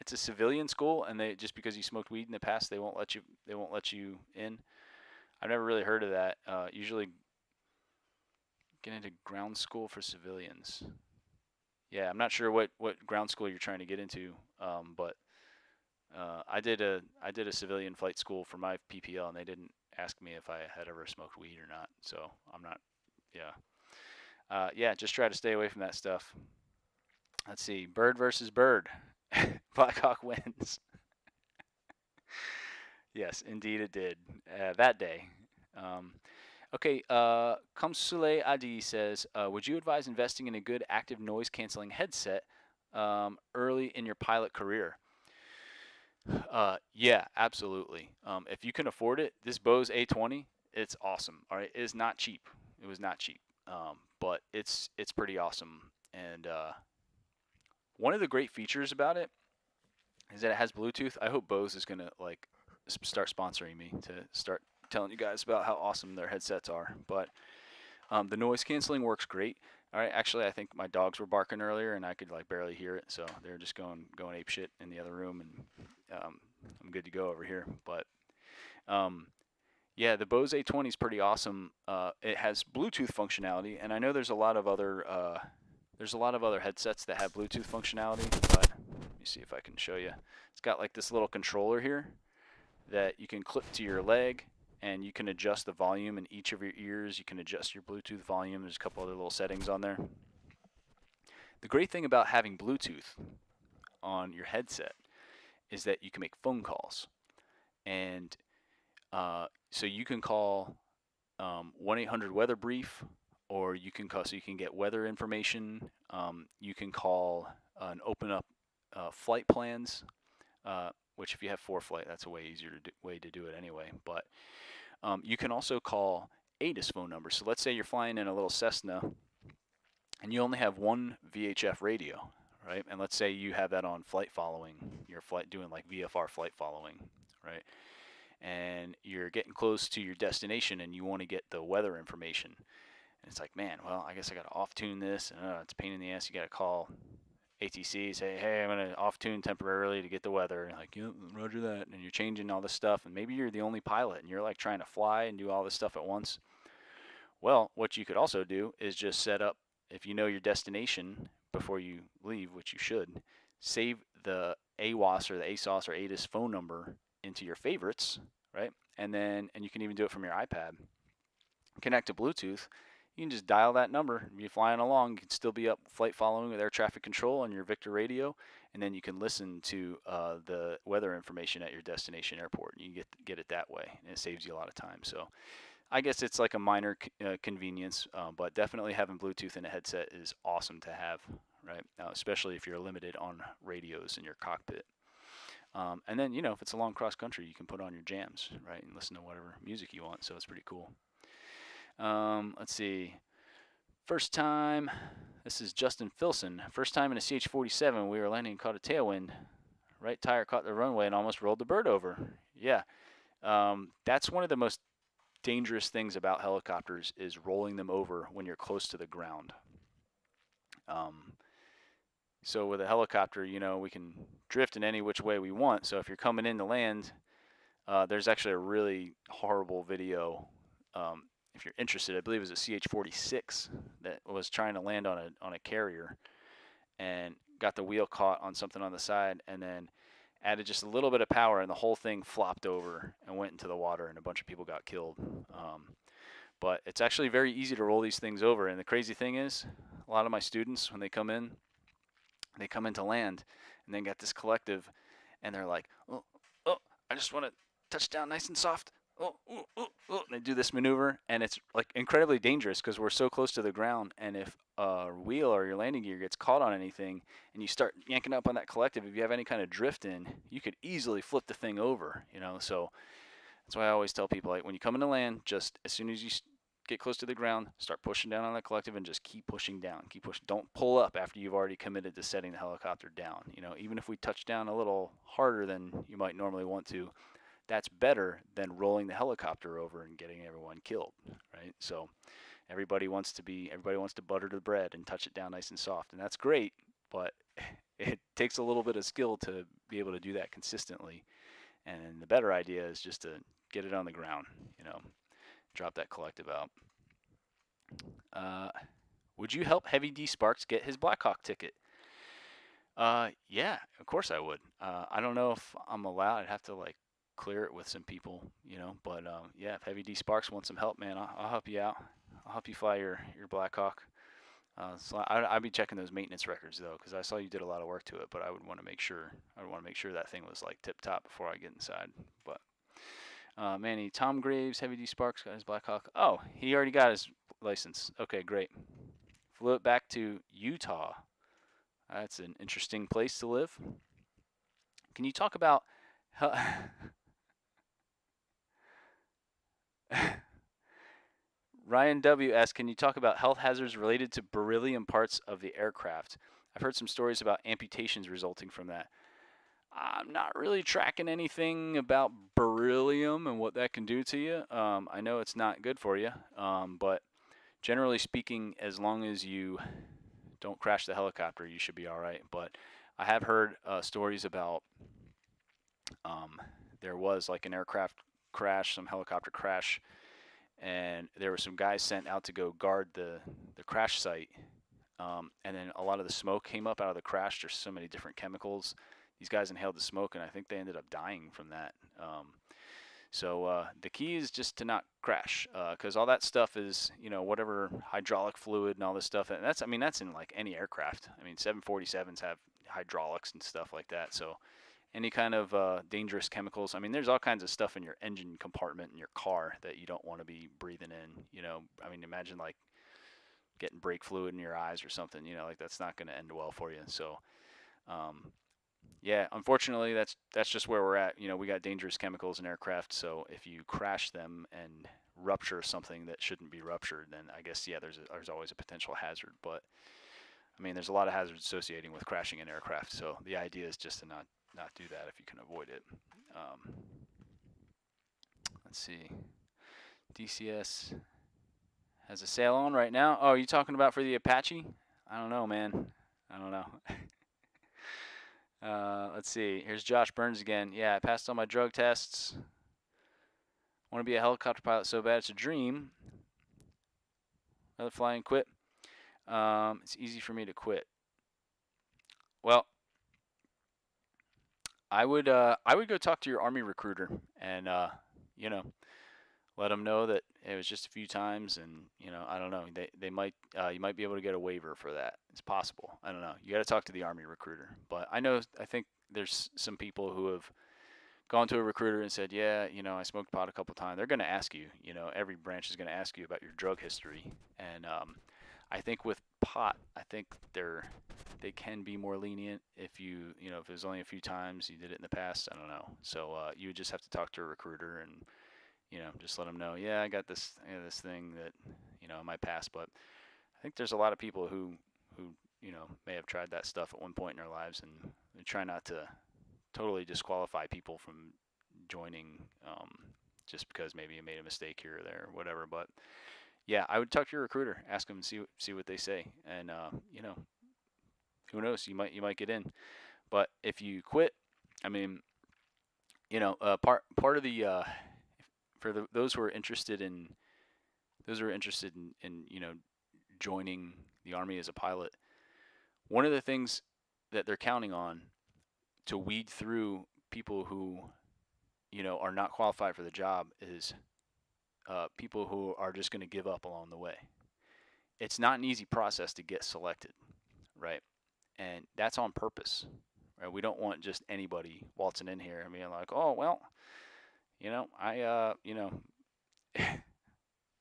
It's a civilian school, and they, just because you smoked weed in the past, they won't let you in. I've never really heard of that. Usually, get into ground school for civilians. Yeah, I'm not sure what ground school you're trying to get into, but I did a civilian flight school for my PPL, and they didn't ask me if I had ever smoked weed or not, so I'm not. Yeah. Yeah, just try to stay away from that stuff. Let's see, bird versus bird. Blackhawk wins. Yes, indeed it did. That day. Okay, Kamsule Adi says, would you advise investing in a good active noise canceling headset early in your pilot career? Yeah, absolutely. If you can afford it, this Bose A20, it's awesome. All right, it is not cheap. It was not cheap, but it's pretty awesome. And one of the great features about it is that it has Bluetooth. I hope Bose is gonna like start sponsoring me to start telling you guys about how awesome their headsets are. But the noise canceling works great. All right, actually, I think my dogs were barking earlier, and I could like barely hear it, so they're just going ape shit in the other room, and I'm good to go over here. But yeah, the Bose A20 is pretty awesome. It has Bluetooth functionality, and I know there's a lot of other headsets that have Bluetooth functionality, but let me see if I can show you. It's got like this little controller here that you can clip to your leg, and you can adjust the volume in each of your ears. You can adjust your Bluetooth volume. There's a couple other little settings on there. The great thing about having Bluetooth on your headset is that you can make phone calls. And so you can call 1-800-WEATHER BRIEF, or you can call, so you can get weather information. You can call and open up flight plans, which if you have ForeFlight, that's a way easier way to do it anyway. But you can also call ATIS phone numbers. So let's say you're flying in a little Cessna and you only have one VHF radio, right? And let's say you have that on flight following, your flight doing like VFR flight following, right? And you're getting close to your destination and you want to get the weather information. And it's like, man, well, I guess I got to off-tune this. And it's a pain in the ass. You got to call ATC, say, hey, I'm going to off-tune temporarily to get the weather. And like, yeah, roger that. And you're changing all this stuff. And maybe you're the only pilot and you're like trying to fly and do all this stuff at once. Well, what you could also do is just set up, if you know your destination before you leave, which you should, save the AWAS or the ASOS or ATIS phone number into your favorites, right? And you can even do it from your iPad. Connect to Bluetooth. You can just dial that number. If you're flying along, you can still be up flight following with air traffic control on your Victor radio, and then you can listen to the weather information at your destination airport. You can get it that way, and it saves you a lot of time. So I guess it's like a minor convenience, but definitely having Bluetooth in a headset is awesome to have, right? Especially if you're limited on radios in your cockpit. And then, if it's a long cross country, you can put on your jams, right, and listen to whatever music you want. So it's pretty cool. Let's see. First time, this is Justin Filson. First time in a CH-47, we were landing and caught a tailwind. Right tire caught the runway and almost rolled the bird over. Yeah. That's one of the most dangerous things about helicopters is rolling them over when you're close to the ground. So with a helicopter, we can drift in any which way we want. So if you're coming in to land, there's actually a really horrible video. If you're interested, I believe it was a CH-46 that was trying to land on a carrier and got the wheel caught on something on the side, and then added just a little bit of power, and the whole thing flopped over and went into the water, and a bunch of people got killed. But it's actually very easy to roll these things over, and the crazy thing is, a lot of my students, when they come in to land, and they got this collective, and they're like, oh, I just want to touch down nice and soft. And they do this maneuver, and it's like incredibly dangerous because we're so close to the ground, and if a wheel or your landing gear gets caught on anything and you start yanking up on that collective, if you have any kind of drift in, you could easily flip the thing over, so that's why I always tell people, like, when you come into land, just as soon as you get close to the ground, start pushing down on that collective and just keep pushing down, don't pull up after you've already committed to setting the helicopter down. Even if we touch down a little harder than you might normally want to, that's better than rolling the helicopter over and getting everyone killed, right? So everybody wants to butter the bread and touch it down nice and soft, and that's great, but it takes a little bit of skill to be able to do that consistently. And the better idea is just to get it on the ground, drop that collective out. Would you help Heavy D Sparks get his Blackhawk ticket? Yeah, of course I would. I don't know if I'm allowed. I'd have to clear it with some people, but yeah, if Heavy D Sparks wants some help, man, I'll help you out. I'll help you fly your Blackhawk. So I'd be checking those maintenance records though, because I saw you did a lot of work to it, but I would want to make sure that thing was tip top before I get inside. But Manny, Tom Graves, Heavy D Sparks got his Blackhawk. Oh, he already got his license. Okay, great. Flew it back to Utah. That's an interesting place to live. Can you talk about how Ryan W. asks, can you talk about health hazards related to beryllium parts of the aircraft? I've heard some stories about amputations resulting from that. I'm not really tracking anything about beryllium and what that can do to you. I know it's not good for you, but generally speaking, as long as you don't crash the helicopter, you should be all right. But I have heard stories about there was an aircraft crash, some helicopter crash, and there were some guys sent out to go guard the crash site, and then a lot of the smoke came up out of the crash. There's so many different chemicals. These guys inhaled the smoke, and I think they ended up dying from that. So the key is just to not crash, because all that stuff is, whatever hydraulic fluid and all this stuff. And that's, I mean, that's in like any aircraft. I mean, 747s have hydraulics and stuff like that. So any kind of dangerous chemicals. I mean, there's all kinds of stuff in your engine compartment in your car that you don't want to be breathing in. I mean, imagine like getting brake fluid in your eyes or something. Like that's not going to end well for you. So, yeah, unfortunately, that's just where we're at. We got dangerous chemicals in aircraft. So if you crash them and rupture something that shouldn't be ruptured, then I guess there's always a potential hazard. But I mean, there's a lot of hazards associating with crashing an aircraft. So the idea is just to not do that if you can avoid it. Let's see. DCS has a sale on right now. Oh, are you talking about for the Apache? I don't know, man. I don't know. Let's see. Here's Josh Burns again. Yeah, I passed all my drug tests. Want to be a helicopter pilot so bad it's a dream. Rather fly and quit. It's easy for me to quit. Well, I would go talk to your Army recruiter and let them know that it was just a few times, and I don't know, they might you might be able to get a waiver for that. It's possible. I don't know. You got to talk to the Army recruiter. But I think there's some people who have gone to a recruiter and said, yeah, I smoked pot a couple times. They're going to ask you. Every branch is going to ask you about your drug history, and I think with pot, I think they can be more lenient if if it was only a few times you did it in the past. I don't know. So you would just have to talk to a recruiter and just let them know, yeah, I got this thing that I might pass. But I think there's a lot of people who may have tried that stuff at one point in their lives, and they try not to totally disqualify people from joining just because maybe you made a mistake here or there or whatever. But yeah, I would talk to your recruiter, ask them, and see what they say, and who knows, you might get in. But if you quit, I mean, part of the for those who are interested in joining the Army as a pilot, one of the things that they're counting on to weed through people who are not qualified for the job is people who are just going to give up along the way. It's not an easy process to get selected, right? And that's on purpose, right? We don't want just anybody waltzing in here and being like, oh well,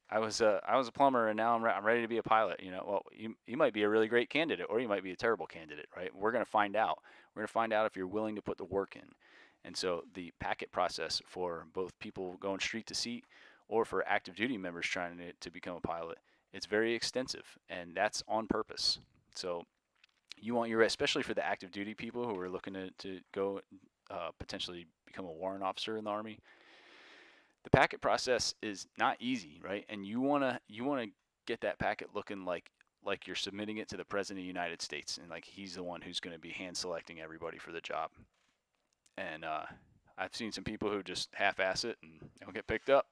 I was a plumber and now I'm ready to be a pilot. Well, you might be a really great candidate or you might be a terrible candidate, right? We're going to find out. We're going to find out if you're willing to put the work in. And so the packet process for both people going street to seat or for active duty members trying to become a pilot, it's very extensive, and that's on purpose. So you want especially for the active duty people who are looking to go potentially become a warrant officer in the Army. The packet process is not easy, right? And you wanna get that packet looking like you're submitting it to the President of the United States, and like he's the one who's going to be hand selecting everybody for the job. And I've seen some people who just half-ass it and don't get picked up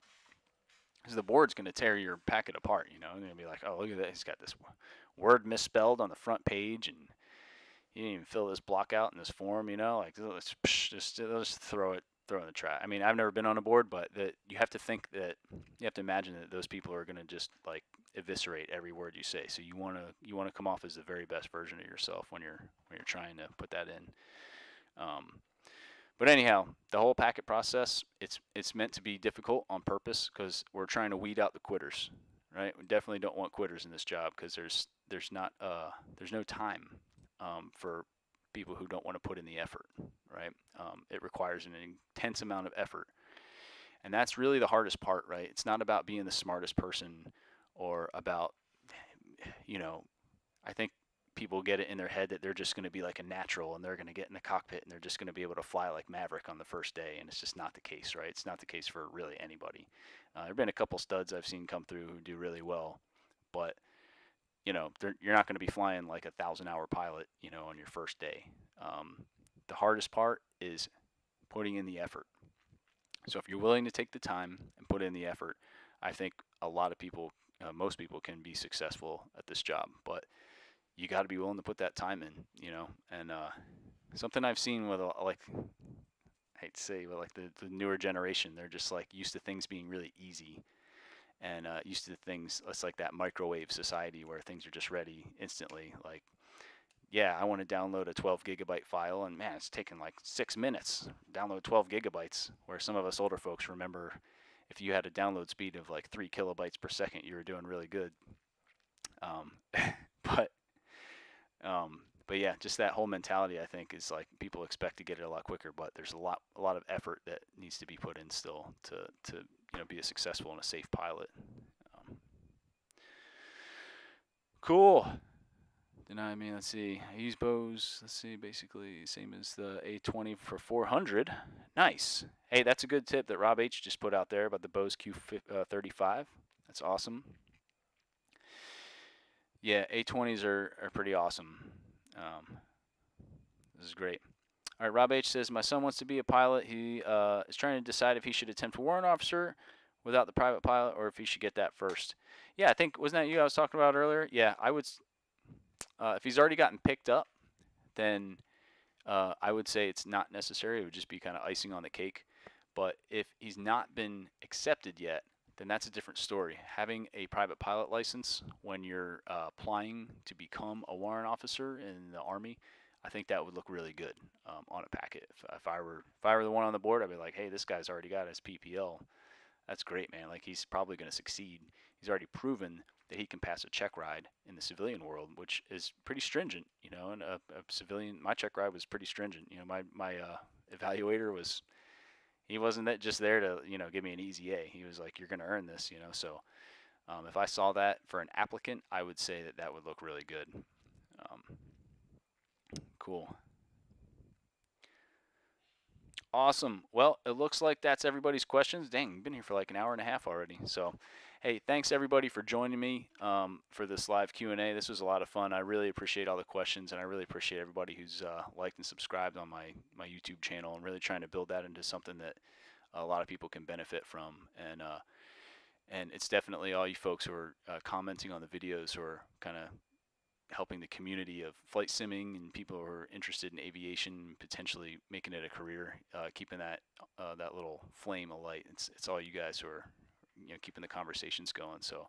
because the board's going to tear your packet apart. They're going to be like, oh, look at that, he's got this word misspelled on the front page, and he didn't even fill this block out in this form. Like let's just throw it in the trash. I mean, I've never been on a board, but you have to imagine that those people are going to just like eviscerate every word you say. So you want to come off as the very best version of yourself when you're trying to put that in. But anyhow, the whole packet process, it's meant to be difficult on purpose because we're trying to weed out the quitters, right? We definitely don't want quitters in this job because there's no time for people who don't want to put in the effort, right? It requires an intense amount of effort. And that's really the hardest part, right? It's not about being the smartest person or about, I think people get it in their head that they're just going to be like a natural and they're going to get in the cockpit and they're just going to be able to fly like Maverick on the first day. And it's just not the case, right? It's not the case for really anybody. There have been a couple studs I've seen come through who do really well, but you're not going to be flying like 1,000-hour pilot, on your first day. The hardest part is putting in the effort. So if you're willing to take the time and put in the effort, I think a lot of people, most people can be successful at this job, but you got to be willing to put that time in, and something I've seen with hate to say, but like the newer generation, they're just like used to things being really easy and used to things. It's like that microwave society where things are just ready instantly. Like, yeah, I want to download a 12 gigabyte file, and man, it's taking like 6 minutes. Download 12 gigabytes. Where some of us older folks remember, if you had a download speed of like 3 kilobytes per second, you were doing really good. Um, but but yeah, just that whole mentality, I think, is like people expect to get it a lot quicker, but there's a lot of effort that needs to be put in still to be a successful and a safe pilot. Um, cool. Then I mean, let's see. I use bows. Let's see, basically same as the A20 for 400. Nice. Hey, that's a good tip that Rob H just put out there about the Bose Q35. That's awesome. Yeah, A20s are pretty awesome. This is great. All right, Rob H says, my son wants to be a pilot. He is trying to decide if he should attempt a warrant officer without the private pilot or if he should get that first. Yeah, I think, wasn't that you I was talking about earlier? Yeah, I would, if he's already gotten picked up, then I would say it's not necessary. It would just be kind of icing on the cake. But if he's not been accepted yet, then that's a different story. Having a private pilot license when you're applying to become a warrant officer in the Army, I think that would look really good on a packet. If I were the one on the board, I'd be like, hey, this guy's already got his PPL. That's great, man. Like, he's probably going to succeed. He's already proven that he can pass a check ride in the civilian world, which is pretty stringent, and a civilian, my check ride was pretty stringent. My evaluator was, he wasn't just there to, give me an easy A. He was like, you're going to earn this, so if I saw that for an applicant, I would say that would look really good. Cool. Awesome. Well, it looks like that's everybody's questions. Dang, we've been here for like an hour and a half already. So, hey, thanks everybody for joining me for this live Q&A. This was a lot of fun. I really appreciate all the questions, and I really appreciate everybody who's liked and subscribed on my YouTube channel, and really trying to build that into something that a lot of people can benefit from. And it's definitely all you folks who are commenting on the videos who are kind of helping the community of flight simming and people who are interested in aviation, potentially making it a career, keeping that little flame alight. It's all you guys who are keeping the conversations going. So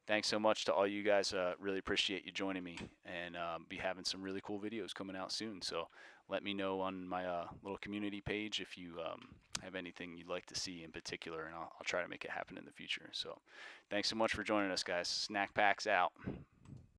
thanks so much to all you guys. Really appreciate you joining me, and be having some really cool videos coming out soon. So let me know on my little community page if you have anything you'd like to see in particular, and I'll try to make it happen in the future. So thanks so much for joining us, guys. Snak Pak's out.